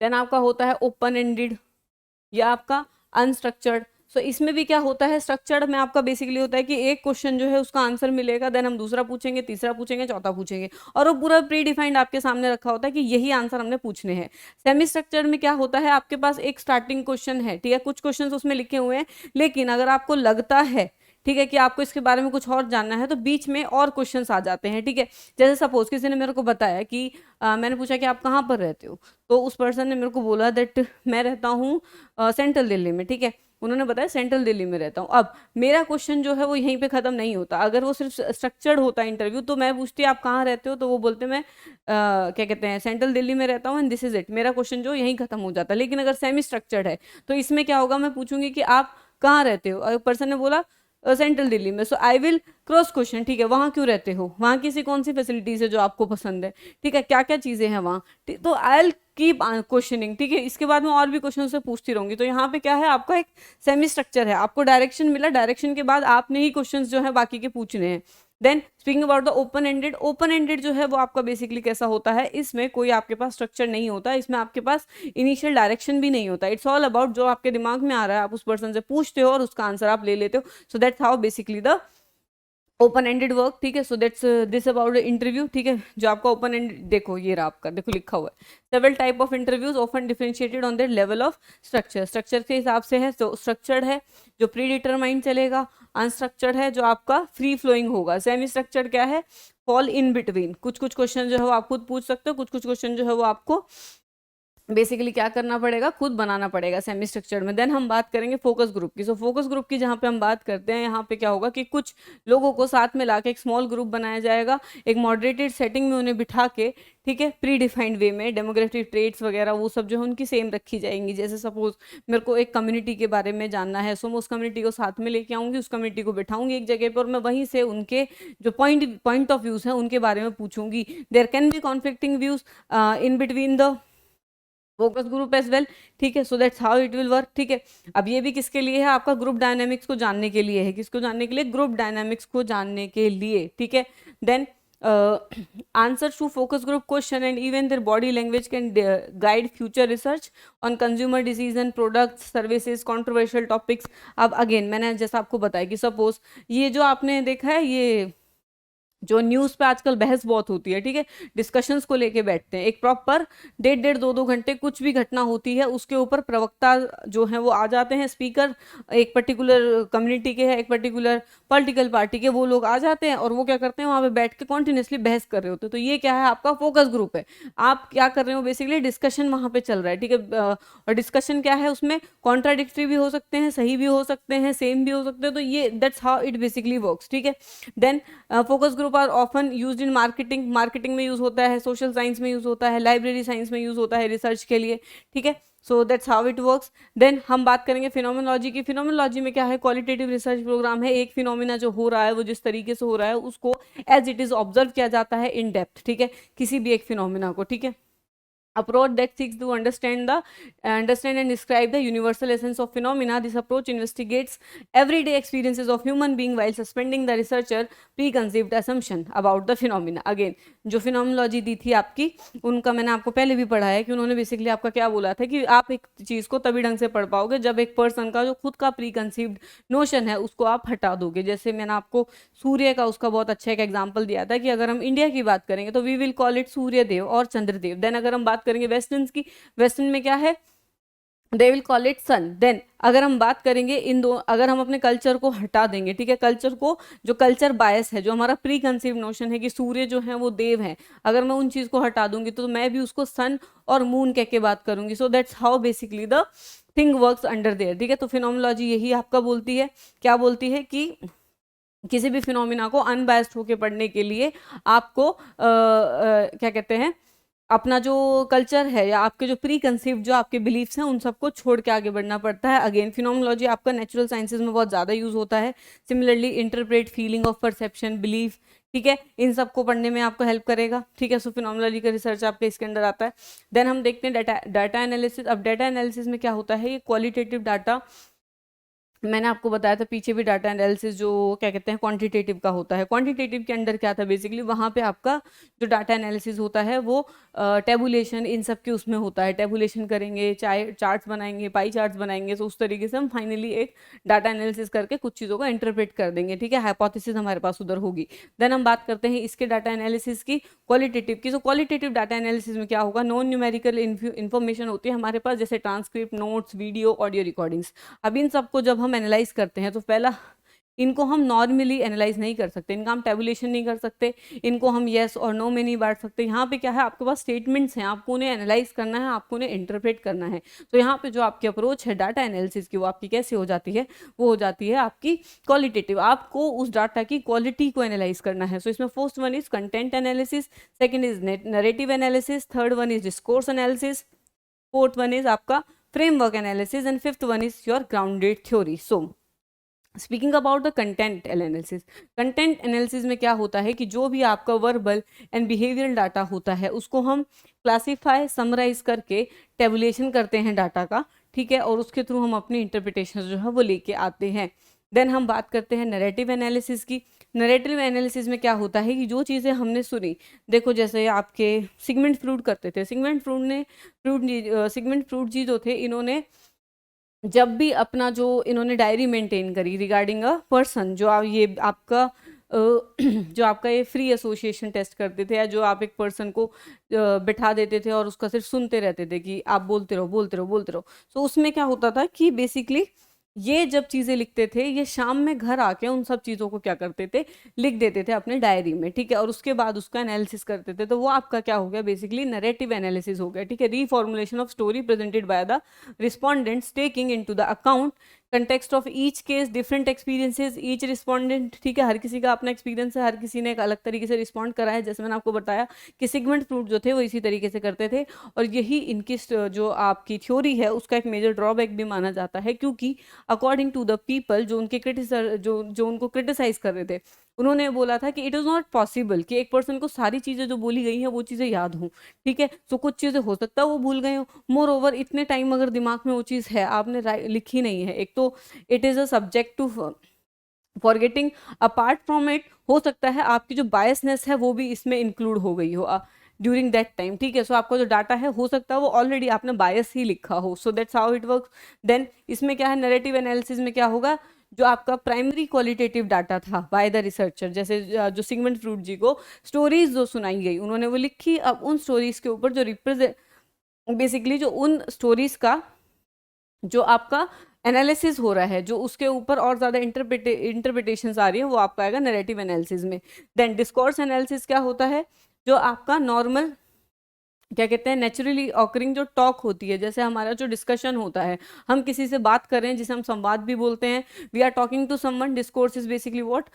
S1: देन आपका होता है ओपन एंडेड या आपका अनस्ट्रक्चर्ड। सो इसमें भी क्या होता है, स्ट्रक्चर्ड में आपका बेसिकली होता है कि एक क्वेश्चन जो है उसका आंसर मिलेगा, देन हम दूसरा पूछेंगे, तीसरा पूछेंगे, चौथा पूछेंगे, और वो पूरा प्री डिफाइंड आपके सामने रखा होता है कि यही आंसर हमने पूछने हैं। सेमी स्ट्रक्चर्ड में क्या होता है, आपके पास एक स्टार्टिंग क्वेश्चन है, ठीक है, कुछ क्वेश्चन उसमें लिखे हुए हैं, लेकिन अगर आपको लगता है, ठीक है, कि आपको इसके बारे में कुछ और जानना है तो बीच में और क्वेश्चंस आ जाते हैं, ठीक है। जैसे सपोज किसी ने मेरे को बताया कि मैंने पूछा कि आप कहाँ पर रहते हो, तो उस पर्सन ने मेरे को बोला दैट मैं रहता हूँ सेंट्रल दिल्ली में, ठीक है, उन्होंने बताया सेंट्रल दिल्ली में रहता हूँ। अब मेरा क्वेश्चन जो है वो यहीं पे खत्म नहीं होता। अगर वो सिर्फ स्ट्रक्चर्ड होता इंटरव्यू तो मैं पूछती आप कहाँ रहते हो, तो वो बोलते मैं क्या कहते हैं सेंट्रल दिल्ली में रहता हूँ एंड दिस इज इट, मेरा क्वेश्चन जो यहीं खत्म हो जाता। लेकिन अगर सेमी स्ट्रक्चर्ड है तो इसमें क्या होगा, मैं पूछूंगी कि आप कहाँ रहते हो, अगर पर्सन ने बोला सेंट्रल दिल्ली में, सो आई विल क्रॉस क्वेश्चन, ठीक है, वहाँ क्यों रहते हो, वहाँ किसी कौन सी फैसिलिटीज है जो आपको पसंद है, ठीक है, क्या क्या चीजें हैं वहाँ, तो आई विल कीप क्वेश्चनिंग, ठीक है, इसके बाद मैं और भी क्वेश्चन से पूछती रहूंगी। तो यहाँ पे क्या है, आपका एक सेमी स्ट्रक्चर है, आपको डायरेक्शन मिला, डायरेक्शन के बाद आपने ही क्वेश्चन जो है बाकी के पूछने हैं। Then speaking about the open ended, open ended जो है वो आपका बेसिकली कैसा होता है, इसमें कोई आपके पास स्ट्रक्चर नहीं होता, इसमें आपके पास इनिशियल डायरेक्शन भी नहीं होता। इट्स ऑल अबाउट जो आपके दिमाग में आ रहा है आप उस पर्सन से पूछते हो और उसका आंसर आप ले लेते हो। So that's how basically the open ended work, ठीक है। So that's this about interview, ठीक है, जो आपका ओपन एंडेड, देखो ये रहा आपका, देखो लिखा हुआ है several type of interviews often differentiated on their level of structure, structure के हिसाब से है। तो स्ट्रक्चर्ड है जो प्री डिटरमाइंड चलेगा, अनस्ट्रक्चर्ड है जो आपका फ्री फ्लोइंग होगा, सेमी स्ट्रक्चर्ड क्या है, फॉल इन बिटवीन, कुछ कुछ क्वेश्चन जो है वो आप खुद पूछ सकते हो, कुछ कुछ क्वेश्चन जो है वो आपको बेसिकली क्या करना पड़ेगा, खुद बनाना पड़ेगा सेमी स्ट्रक्चर्ड में। देन हम बात करेंगे फोकस ग्रुप की। सो फोकस ग्रुप की जहाँ पे हम बात करते हैं, यहाँ पे क्या होगा कि कुछ लोगों को साथ में लाके एक स्मॉल ग्रुप बनाया जाएगा, एक मॉडरेटेड सेटिंग में उन्हें बिठा के, ठीक है, प्री डिफाइंड वे में डेमोग्राफिक ट्रेड्स वगैरह वो सब जो है उनकी सेम रखी जाएंगी। जैसे सपोज मेरे को एक कम्युनिटी के बारे में जानना है, सो मैं उस कम्युनिटी को साथ में लेके आऊंगी, उस कम्युनिटी को बिठाऊंगी एक जगह पर और मैं वहीं से उनके जो पॉइंट ऑफ व्यूज हैं उनके बारे में पूछूंगी। There can be conflicting views in between the focus group as well, ठीक है। So that's how it will work, ठीक है। अब ये भी किसके लिए है, आपका ग्रुप डायनामिक्स को जानने के लिए है, किसको जानने के लिए, ग्रुप डायनामिक्स को जानने के लिए, ठीक है। Then answers to focus group question and even their body language can guide future research on consumer disease and products services controversial topics। अब अगेन मैंने जैसा आपको बताया कि सपोज ये जो आपने देखा है, ये जो न्यूज़ पे आजकल बहस बहुत होती है, ठीक है, डिस्कशंस को लेके बैठते हैं, एक प्रॉपर डेढ़ डेढ़ दो दो घंटे कुछ भी घटना होती है उसके ऊपर प्रवक्ता जो है वो आ जाते हैं, स्पीकर एक पर्टिकुलर कम्युनिटी के है, एक पर्टिकुलर पॉलिटिकल पार्टी के, वो लोग आ जाते हैं और वो क्या करते हैं, वहाँ पे बैठ के कॉन्टिन्यूसली बहस कर रहे होते हैं। तो ये क्या है, आपका फोकस ग्रुप है। आप क्या कर रहे हो, बेसिकली डिस्कशन वहाँ पे चल रहा है, ठीक है। और डिस्कशन क्या है, उसमें कॉन्ट्राडिक्टरी भी हो सकते हैं, सही भी हो सकते हैं, सेम भी हो सकते हैं। तो ये that's how it basically works, ठीक है। Then focus group are often used in marketing, marketing में यूज होता है, सोशल साइंस में यूज होता है, लाइब्रेरी साइंस में यूज होता है रिसर्च के लिए, ठीक है। So that's how it works. Then हम बात करेंगे फिनोमिनोलॉजी की। फिनोमिनोलॉजी में क्या है, क्वालिटेटिव रिसर्च प्रोग्राम है, एक फिनोमिना जो हो रहा है वो जिस तरीके से हो रहा है उसको एज इट इज ऑब्जर्व किया जाता है इन डेप्थ, ठीक है, किसी भी एक फिनोमिना को, ठीक है। approach that seeks to understand and describe the universal essence of phenomena. This approach investigates everyday experiences of human being while suspending the researcher preconceived assumption about the phenomena. Again, जो phenomenology दी थी आपकी, उनका मैंने आपको पहले भी पढ़ा है कि उन्होंने बेसिकली आपका क्या बोला था कि आप एक चीज़ को तभी ढंग से पढ़ पाओगे जब एक पर्सन का जो खुद का प्री कंसीव्ड नोशन है उसको आप हटा दोगे। जैसे मैंने आपको सूर्य का उसका बहुत अच्छा एक एग्जाम्पल दिया था कि अगर हम इंडिया की बात करेंगे तो वी विल कॉल इट सूर्य देव और चंद्रदेव। देन अगर हम बात करेंगे वेस्टर्न की, वेस्टर्न में क्या है, they will call it sun. Then अगर हम बात करेंगे इन दो, अगर हम अपने कल्चर को हटा देंगे, ठीक है, कल्चर को, जो कल्चर बायस है, जो हमारा प्री कंसीव नोशन है कि सूर्य जो है वो देव है, अगर मैं उन चीज को हटा दूंगी तो मैं भी उसको सन और मून कह के बात करूंगी। सो that's how basically the thing works under their, ठीक है। तो फिनोमिनोलॉजी यही आपका बोलती है, क्या बोलती है कि किसी भी फिनोमिना को अनबायस्ड होकर पढ़ने के लिए आपको क्या कहते हैं, अपना जो कल्चर है या आपके जो प्री कंसीव्ड जो आपके बिलीफ्स हैं उन सबको छोड़ के आगे बढ़ना पड़ता है। अगेन फिनोमिनोलॉजी आपका नेचुरल साइंसेज में बहुत ज़्यादा यूज होता है। Similarly interpret, feeling of perception, belief, ठीक है, इन सबको पढ़ने में आपको हेल्प करेगा, ठीक है। सो फिनोमिनोलॉजी का रिसर्च आपके इसके अंदर आता है। देन हम देखते हैं डाटा एनालिसिस। अब डाटा एनालिसिस में क्या होता है, ये क्वालिटेटिव डाटा, मैंने आपको बताया था पीछे भी, डाटा एनालिसिस जो क्या कहते हैं क्वांटिटेटिव का होता है। क्वांटिटेटिव के अंदर क्या था बेसिकली, वहाँ पे आपका जो डाटा एनालिसिस होता है वो टेबुलेशन इन सब के उसमें होता है। टेबुलेशन करेंगे, चाहे चार्ट्स बनाएंगे, पाई चार्ट्स बनाएंगे, तो उस तरीके से हम फाइनली एक डाटा एनालिसिस करके कुछ चीज़ों को इंटरप्रेट कर देंगे, ठीक है। हाइपोथेसिस हमारे पास उधर होगी। देन हम बात करते हैं इसके डाटा एनालिसिस की, क्वालिटेटिव की। तो क्वालिटेटिव डाटा एनालिसिस में क्या होगा, नॉन न्यूमेरिकल इन्फॉर्मेशन होती है हमारे पास, जैसे transcript, notes, video, audio recordings. अब इन सबको जब हम एनालाइज करते हैं तो पहला, इनको हम नॉर्मली एनालाइज नहीं कर सकते, इनका हम टेबुलेशन नहीं कर सकते, इनको हम येस और नो में नहीं बांट सकते। यहाँ पे क्या है, आपके पास स्टेटमेंट्स हैं, आपको उन्हें एनालाइज करना है, आपको उन्हें इंटरप्रेट करना है। तो यहाँ पे जो आपकी अप्रोच है डाटा एनालिसिस की, वो आपकी कैसे हो जाती है, वो हो जाती है आपकी क्वालिटेटिव। आपको उस डाटा की क्वालिटी को एनालाइज करना है। सो इसमें first one is content analysis, second is narrative analysis, third one is discourse analysis, fourth one is आपका framework analysis, and fifth one is your grounded theory. So speaking about the content analysis, content analysis में क्या होता है कि जो भी आपका verbal and behavioural data होता है उसको हम क्लासीफाई, समराइज करके टेबुलेशन करते हैं डाटा का, ठीक है, और उसके थ्रू हम अपनी इंटरप्रिटेशन जो है वो लेके आते हैं। देन हम बात करते हैं नरेटिव एनालिसिस की। नरेटिव एनालिसिस में क्या होता है कि जो चीज़ें हमने सुनी, देखो जैसे आपके सिगमंड फ्रूड करते थे, सिगमंड फ्रूड जी जो थे, इन्होंने जब भी अपना जो इन्होंने डायरी मेंटेन करी रिगार्डिंग अ पर्सन, जो ये आपका जो आपका ये फ्री एसोसिएशन टेस्ट करते थे, या जो आप एक पर्सन को बिठा देते थे और उसका सिर्फ सुनते रहते थे कि आप बोलते रहो बोलते रहो बोलते रहो। तो उसमें क्या होता था कि बेसिकली ये जब चीज़ें लिखते थे, ये शाम में घर आके उन सब चीज़ों को क्या करते थे, लिख देते थे अपने डायरी में, ठीक है, और उसके बाद उसका एनालिसिस करते थे। तो वो आपका क्या हो गया, बेसिकली नरेटिव एनालिसिस हो गया, ठीक है। Reformulation of story presented by the respondents taking into the account context of each case, different experiences each respondent, ठीक है, हर किसी का अपना एक्सपीरियंस है, हर किसी ने एक अलग तरीके से रिस्पॉन्ड करा है। जैसे मैंने आपको बताया कि सिगमंड फ्रूड जो थे वो इसी तरीके से करते थे, और यही इनकी जो आपकी थ्योरी है उसका एक मेजर ड्रॉबैक भी माना जाता है, क्योंकि अकॉर्डिंग टू द पीपल जो उनके जो उनको क्रिटिसाइज कर रहे थे, उन्होंने बोला था कि इट इज़ नॉट पॉसिबल कि एक पर्सन को सारी चीज़ें जो बोली गई हैं वो चीज़ें याद हों, ठीक है। तो कुछ चीज़ें हो सकता है वो भूल गए हो, मोर ओवर इतने टाइम अगर दिमाग में वो चीज़ है, आपने लिखी नहीं है, एक तो it is a subject to forgetting. Apart from it, हो सकता है आपकी जो बायसनेस है वो भी इसमें इंक्लूड हो गई हो ड्यूरिंग दैट टाइम, ठीक है। सो आपका जो डाटा है हो सकता है वो ऑलरेडी आपने बायस ही लिखा हो। So that's how it works. Then इसमें क्या है, नरेटिव एनालिसिस में क्या होगा, जो आपका प्राइमरी क्वालिटेटिव डाटा था बाय द रिसर्चर, जैसे जो सिगमंड फ्रूड जी को स्टोरीज जो सुनाई गई उन्होंने वो लिखी, अब उन स्टोरीज के ऊपर जो रिप्रेजेंट बेसिकली जो उन स्टोरीज का जो आपका एनालिसिस हो रहा है, जो उसके ऊपर और ज़्यादा इंटरप्रिटेशंस आ रही है, वो आपका आएगा नरेटिव एनालिसिस में। देन डिस्कोर्स एनालिसिस क्या होता है, जो आपका नॉर्मल क्या कहते हैं नेचुरली ऑकरिंग जो टॉक होती है, जैसे हमारा जो डिस्कशन होता है, हम किसी से बात कर रहे हैं जिसे हम संवाद भी बोलते हैं, we are talking to someone, discourse is basically what,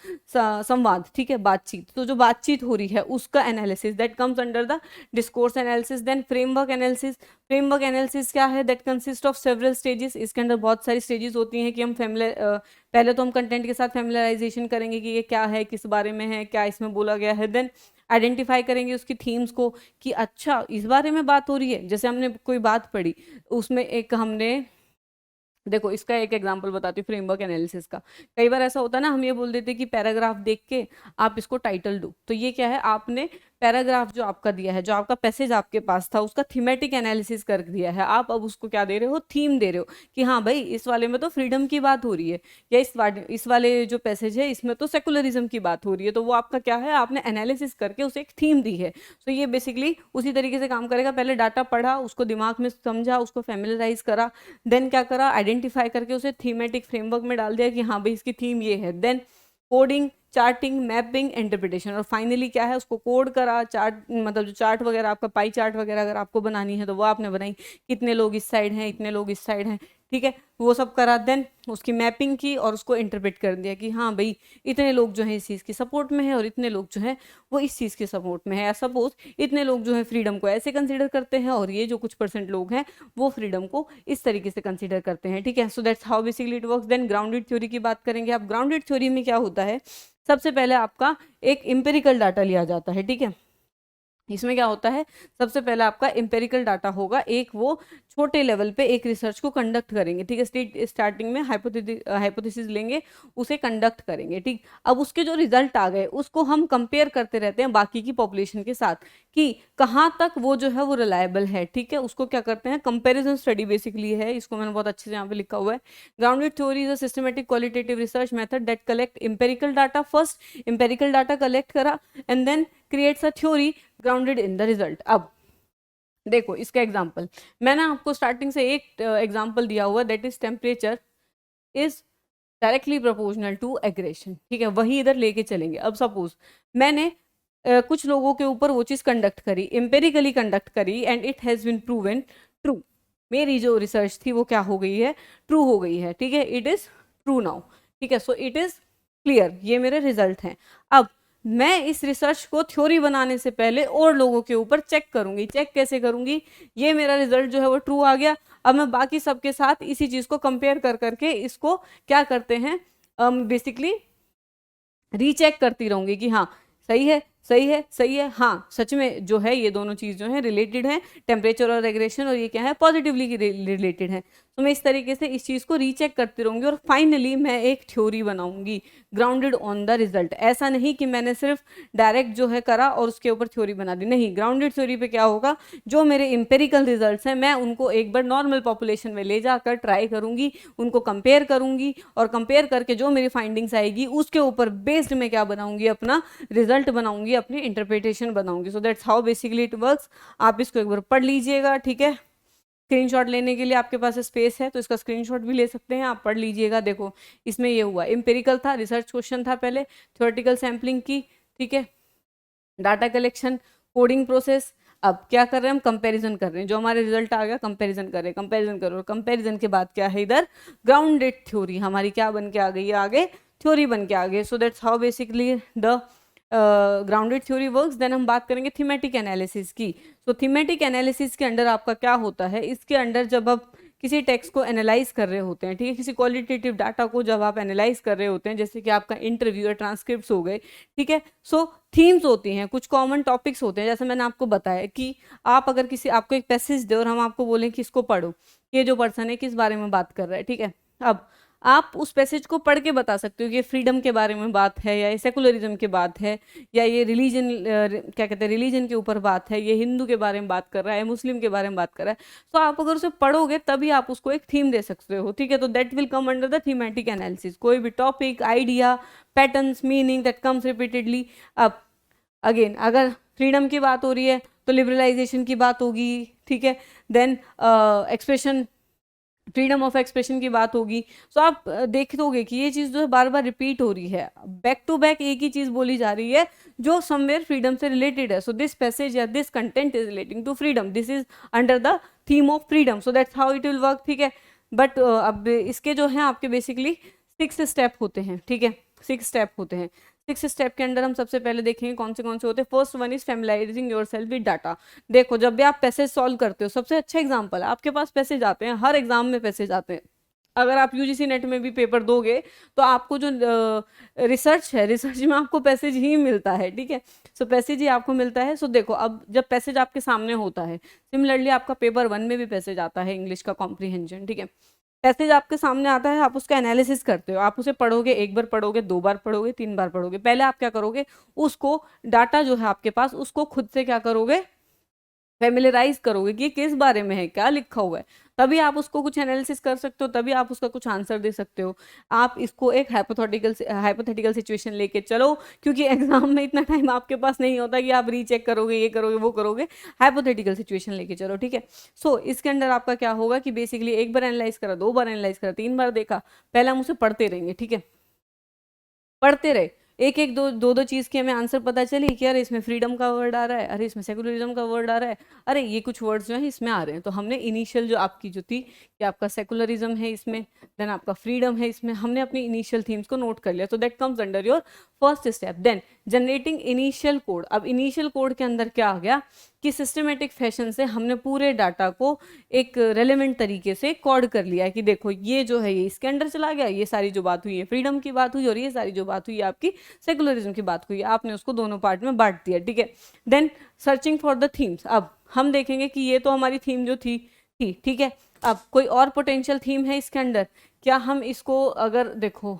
S1: संवाद, ठीक है, बातचीत। तो जो बातचीत हो रही है उसका analysis that comes under the discourse analysis. Then framework analysis, framework analysis क्या है? That consist of several stages. इसके अंदर बहुत सारी स्टेजेस होती हैं कि हम पहले तो हम कंटेंट के साथ फैमिलराइजेशन करेंगे कि ये क्या है, किस बारे में है, क्या इसमें बोला गया है। देन आइडेंटिफाई करेंगे उसकी थीम्स को कि अच्छा इस बारे में बात हो रही है। जैसे हमने कोई बात पढ़ी, उसमें एक हमने, देखो इसका एक एग्जांपल बताती हूँ फ्रेमवर्क एनालिसिस का। कई बार ऐसा होता है ना, हम ये बोल देते हैं कि पैराग्राफ देख के आप इसको टाइटल दो। तो ये क्या है, आपने पैराग्राफ जो आपका दिया है, जो आपका पैसेज आपके पास था, उसका थीमेटिक एनालिसिस कर दिया है। आप अब उसको क्या दे रहे हो, थीम दे रहे हो कि हाँ भाई इस वाले में तो फ्रीडम की बात हो रही है, या इस वाले जो पैसेज है इसमें तो सेकुलरिज्म की बात हो रही है। तो वो आपका क्या है, आपने एनालिसिस करके उसे एक थीम दी है। तो ये बेसिकली उसी तरीके से काम करेगा। पहले डाटा पढ़ा, उसको दिमाग में समझा, उसको फैमिलराइज करा, देन क्या करा, आइडेंटिफाई करके उसे थीमेटिक फ्रेमवर्क में डाल दिया कि हाँ भाई इसकी थीम ये है। Then coding, charting, mapping, interpretation, और फाइनली क्या है, उसको कोड करा। चार्ट मतलब जो चार्ट वगैरह आपका पाई चार्ट वगैरह अगर आपको बनानी है तो वो आपने बनाई, कितने लोग इस साइड हैं, इतने लोग इस साइड हैं, ठीक है, वो सब करा। देन उसकी मैपिंग की और उसको इंटरप्रेट कर दिया कि हाँ भाई इतने लोग जो है इस चीज़ की सपोर्ट में है और इतने लोग जो है वो इस चीज़ के सपोर्ट में है। सपोज इतने लोग जो है फ्रीडम को ऐसे कंसिडर करते हैं और ये जो कुछ परसेंट लोग हैं वो फ्रीडम को इस तरीके से कंसिडर करते हैं, ठीक है। So that's how basically it works. Then grounded theory की बात करेंगे। अब ग्राउंडेड थ्योरी में क्या होता है, सबसे पहले आपका एक एम्पिरिकल डाटा लिया जाता है, ठीक है। इसमें क्या होता है, सबसे पहले आपका एम्पेरिकल डाटा होगा, एक वो छोटे लेवल पे एक रिसर्च को कंडक्ट करेंगे, ठीक है। स्टार्टिंग में हाइपोथेसिस लेंगे, उसे कंडक्ट करेंगे, ठीक। अब उसके जो रिजल्ट आ गए उसको हम कंपेयर करते रहते हैं बाकी की पॉपुलेशन के साथ कि कहाँ तक वो जो है वो रिलायबल है, ठीक है। उसको क्या करते हैं, कंपेरिजन स्टडी बेसिकली है। इसको मैंने बहुत अच्छे से यहाँ पे लिखा हुआ है। Grounded theory is a systematic qualitative research method that collect empirical data. First empirical data collect करा and then creates a theory grounded in the result. अब देखो इसका एग्जांपल मैंने आपको स्टार्टिंग से एक एग्जांपल दिया हुआ, that is temperature is directly proportional to aggression, ठीक है। वही इधर लेके चलेंगे। अब सपोज मैंने कुछ लोगों के ऊपर वो चीज कंडक्ट करी, एम्पेरिकली कंडक्ट करी and it has been proven true. मेरी जो रिसर्च थी वो क्या हो गई है, ट्रू हो गई है, ठीक है। इट इज ट्रू नाउ, ठीक है। सो इट इज क्लियर, ये मेरे रिजल्ट हैं। अब मैं इस रिसर्च को थ्योरी बनाने से पहले और लोगों के ऊपर चेक करूंगी। चेक कैसे करूंगी, ये मेरा रिजल्ट जो है वो ट्रू आ गया। अब मैं बाकी सबके साथ इसी चीज को कंपेयर कर करके इसको क्या करते हैं, बेसिकली रीचेक करती रहूंगी कि हाँ सही है, सही है, सही है, हाँ सच में जो है ये दोनों चीज जो है रिलेटेड है, टेम्परेचर और एग्रेशन, और ये क्या है, पॉजिटिवली रिलेटेड है। तो मैं इस तरीके से इस चीज को रीचेक करती रहूंगी और फाइनली मैं एक थ्योरी बनाऊंगी ग्राउंडेड ऑन द रिजल्ट। ऐसा नहीं कि मैंने सिर्फ डायरेक्ट जो है करा और उसके ऊपर थ्योरी बना दी, नहीं। ग्राउंडेड थ्योरी पे क्या होगा, जो मेरे इंपेरिकल रिजल्ट्स हैं मैं उनको एक बार नॉर्मल पॉपुलेशन में ले जाकर ट्राई करूंगी, उनको कंपेयर करूंगी और कंपेयर करके जो मेरी फाइंडिंग्स आएगी उसके ऊपर बेस्ड मैं क्या बनाऊंगी, अपना रिजल्ट बनाऊंगी, अपनी इंटरप्रिटेशन बनाऊंगी। सो that's how basically it works. आप इसको एक बार पढ़ लीजिएगा, ठीक है। स्क्रीनशॉट लेने के लिए आपके पास स्पेस है तो इसका स्क्रीनशॉट भी ले सकते हैं, आप पढ़ लीजिएगा। देखो इसमें ये हुआ, एम्पेरिकल था, रिसर्च क्वेश्चन था पहले, थ्योरेटिकल सैम्पलिंग की, ठीक है, डाटा कलेक्शन, कोडिंग प्रोसेस। अब क्या कर रहे हैं हम, कंपैरिजन कर रहे हैं, जो हमारे रिजल्ट आ गया कंपैरिजन कर रहे हैं, कंपैरिजन करो। और कंपैरिजन के बाद क्या है, इधर ग्राउंडेड थ्योरी हमारी क्या बन के आ गई है, आगे थ्योरी बन के आ गई। So that's how basically the grounded theory works. Then हम बात करेंगे थीमेटिक एनालिसिस की। सो थीमेटिक एनालिसिस के अंडर आपका क्या होता है, इसके अंडर जब आप किसी टेक्स्ट को एनालाइज कर रहे होते हैं, ठीक है, किसी क्वालिटेटिव डाटा को जब आप एनालाइज कर रहे होते हैं, जैसे कि आपका इंटरव्यू या ट्रांसक्रिप्ट हो गए, ठीक है। सो थीम्स होती हैं, कुछ कॉमन टॉपिक्स होते हैं, जैसे मैंने आपको बताया कि आप अगर किसी आपको एक पैसेज दे और हम आपको बोलें कि इसको पढ़ो, ये जो पर्सन है किस बारे में बात कर रहा है, ठीक है। अब आप उस पैसेज को पढ़ के बता सकते हो कि ये फ्रीडम के बारे में बात है, या ये सेकुलरिज्म के बात है, या ये रिलीजन क्या कहते हैं रिलीजन के ऊपर बात है, ये हिंदू के बारे में बात कर रहा है, मुस्लिम के बारे में बात कर रहा है। तो आप अगर उसे पढ़ोगे तभी आप उसको एक थीम दे सकते हो, ठीक है। तो that will come under the thematic analysis. कोई भी topic, idea, patterns, meaning that comes repeatedly. अब अगेन अगर फ्रीडम की बात हो रही है तो लिबरलाइजेशन की बात होगी, ठीक है। Then expression, freedom of expression की बात होगी। सो आप देखोगे कि ये चीज़ जो है बार बार रिपीट हो रही है, बैक टू बैक एक ही चीज़ बोली जा रही है जो समवेयर फ्रीडम से रिलेटेड है। सो दिस पैसेज या this content is relating to freedom, this is under the theme of freedom. So that's how it will work, ठीक है। बट अब इसके जो है आपके बेसिकली 6 स्टेप होते हैं, ठीक है, 6 स्टेप होते हैं। 6 स्टेप के अंदर हम सबसे पहले देखेंगे कौन से होते हैं। First one is familiarising yourself with data. देखो जब भी आप पैसेज सॉल्व करते हो, सबसे अच्छा एग्जांपल है, आपके पास पैसेज आते हैं, हर एग्जाम में पैसेज आते हैं। अगर आप यूजीसी नेट में भी पेपर दोगे तो आपको जो रिसर्च है, रिसर्च में आपको पैसेज ही मिलता है, ठीक है। सो पैसेज ही आपको मिलता है। सो देखो अब जब पैसेज आपके सामने होता है, सिमिलरली आपका पेपर 1 में भी पैसेज आता है, इंग्लिश का कॉम्प्रीहेंशन, ठीक है। पैसेज आपके सामने आता है, आप उसका एनालिसिस करते हो, आप उसे पढ़ोगे, एक बार पढ़ोगे, 2 बार पढ़ोगे, 3 बार पढ़ोगे। पहले आप क्या करोगे, उसको डाटा जो है आपके पास, उसको खुद से क्या करोगे, फेमिलराइज करोगे कि ये किस बारे में है, क्या लिखा हुआ है, तभी आप उसको कुछ एनालिसिस कर सकते हो, तभी आप उसका कुछ आंसर दे सकते हो। आप इसको एक हाइपोथेटिकल सिचुएशन लेके चलो, क्योंकि एग्जाम में इतना टाइम आपके पास नहीं होता कि आप रीचेक करोगे, ये करोगे, वो करोगे। हाइपोथेटिकल सिचुएशन लेके चलो, ठीक है। सो इसके अंदर आपका क्या होगा कि बेसिकली एक बार एनालाइज करा, 2 बार एनालाइज करा, 3 बार देखा, पहले हम उसे पढ़ते रहेंगे, ठीक है। पढ़ते रहे, एक एक दो चीज की हमें आंसर पता चली कि अरे इसमें फ्रीडम का वर्ड आ रहा है, अरे इसमें सेकुलरिज्म का वर्ड आ रहा है, अरे ये कुछ वर्ड्स जो है इसमें आ रहे हैं। तो हमने इनिशियल जो आपकी जो थी कि आपका सेकुलरिज्म है इसमें, देन आपका फ्रीडम है इसमें, हमने अपनी इनिशियल थीम्स को नोट कर लिया। तो that comes under your first step. Then generating initial code. अब इनिशियल कोड के अंदर क्या आ गया कि सिस्टमेटिक फैशन से हमने पूरे डाटा को एक रेलेवेंट तरीके से कोड कर लिया है कि देखो ये जो है ये इसके अंदर चला गया, ये सारी जो बात हुई है फ्रीडम की बात हुई, और ये सारी जो बात हुई है आपकी सेकुलरिज्म की बात हुई है, आपने उसको दोनों पार्ट में बांट दिया, ठीक है। Then searching for the themes. अब हम देखेंगे कि ये तो हमारी थीम जो थी, ठीक है। अब कोई और पोटेंशियल थीम है इसके अंदर, क्या हम इसको, अगर देखो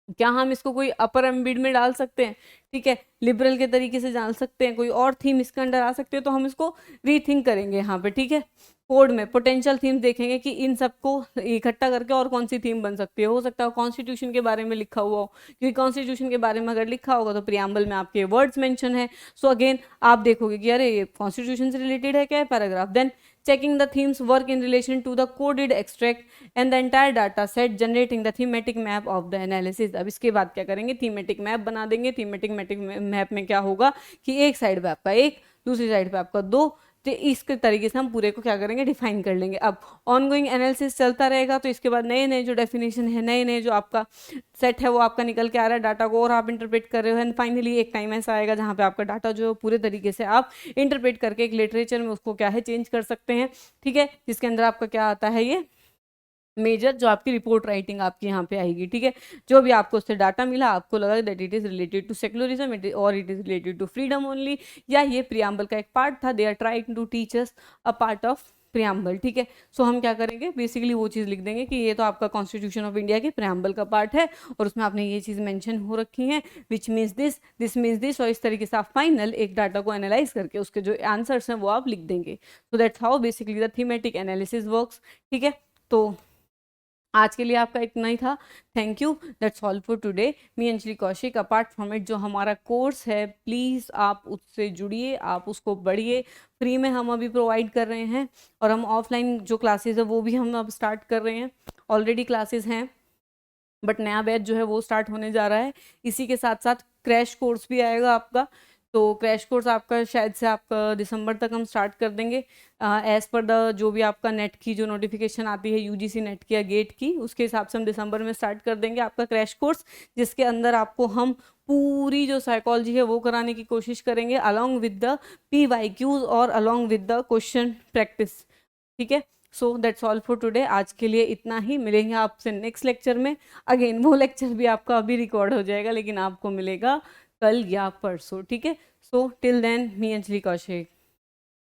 S1: क्या हम इसको कोई अपर एम्बिट में डाल सकते हैं, ठीक है, लिबरल के तरीके से डाल सकते हैं, कोई और थीम इसके अंदर आ सकते हैं, तो हम इसको रीथिंक करेंगे यहाँ पे, ठीक है। कोड में पोटेंशियल थीम्स देखेंगे कि इन सबको इकट्ठा करके और कौन सी थीम बन सकती है। हो सकता है कॉन्स्टिट्यूशन के बारे में लिखा हुआ हो, क्योंकि कॉन्स्टिट्यूशन के बारे में अगर लिखा होगा तो प्रियम्बल में आपके वर्ड्स मेंशन है। सो अगेन आप देखोगे कि अरे ये कॉन्स्टिट्यूशन से रिलेटेड है क्या paragraph. Then checking the themes work in relation to the coded extract and the entire data set generating the thematic map of the analysis। अब इसके बाद क्या करेंगे, थीमेटिक मैप बना देंगे। थीमेटिक मैप में क्या होगा कि एक साइड पे आपका एक, दूसरी साइड पे आपका 2, तो इसके तरीके से हम पूरे को क्या करेंगे, डिफाइन कर लेंगे। अब ऑनगोइंग एनालिसिस चलता रहेगा, तो इसके बाद नए नए जो डेफिनेशन है, नए नए जो आपका सेट है वो आपका निकल के आ रहा है डाटा को, और आप इंटरप्रेट कर रहे हो। एंड फाइनली एक टाइम ऐसा आएगा जहाँ पे आपका डाटा जो है पूरे तरीके से आप इंटरप्रेट करके एक लिटरेचर में उसको क्या है चेंज कर सकते हैं, ठीक है, जिसके अंदर आपका क्या आता है, ये मेजर जो आपकी रिपोर्ट राइटिंग आपकी यहाँ पे आएगी, ठीक है। जो भी आपको उससे डाटा मिला, आपको लगा that it is related to secularism और it is related to freedom only, या ये प्रियम्बल का एक पार्ट था, they are trying to teach us a part of preamble, ठीक है। सो हम क्या करेंगे, बेसिकली वो चीज़ लिख देंगे कि ये तो आपका कॉन्स्टिट्यूशन ऑफ इंडिया के प्रियम्बल का पार्ट है, और उसमें आपने ये चीज़ मेंशन हो रखी है, which means this means this, और इस तरीके से आप फाइनल एक डाटा को एनालाइज करके उसके जो आंसर्स हैं वो आप लिख देंगे। सो that's how basically the thematic analysis works, ठीक है। तो आज के लिए आपका इतना ही था। Thank you, that's all for today. Me Anjali Kaushik. Apart from it जो हमारा कोर्स है, प्लीज़ आप उससे जुड़िए, आप उसको पढ़िए, फ्री में हम अभी प्रोवाइड कर रहे हैं, और हम ऑफलाइन जो क्लासेस है वो भी हम अब स्टार्ट कर रहे हैं। ऑलरेडी क्लासेस हैं, बट नया बैच जो है वो स्टार्ट होने जा रहा है। इसी के साथ साथ क्रैश कोर्स भी आएगा आपका, तो क्रैश कोर्स आपका शायद से आपका दिसंबर तक हम स्टार्ट कर देंगे, एज़ पर द जो भी आपका नेट की जो नोटिफिकेशन आती है यूजीसी नेट की या गेट की, उसके हिसाब से हम दिसंबर में स्टार्ट कर देंगे आपका क्रैश कोर्स, जिसके अंदर आपको हम पूरी जो साइकोलॉजी है वो कराने की कोशिश करेंगे, अलॉन्ग विद द PYQs और along with the question practice, ठीक है। So that's all for today. आज के लिए इतना ही, मिलेंगे आपसे नेक्स्ट लेक्चर में। अगेन वो लेक्चर भी आपका अभी रिकॉर्ड हो जाएगा, लेकिन आपको मिलेगा कल या परसों, ठीक है। सो टिल देन, मी अंजलि कौशिक।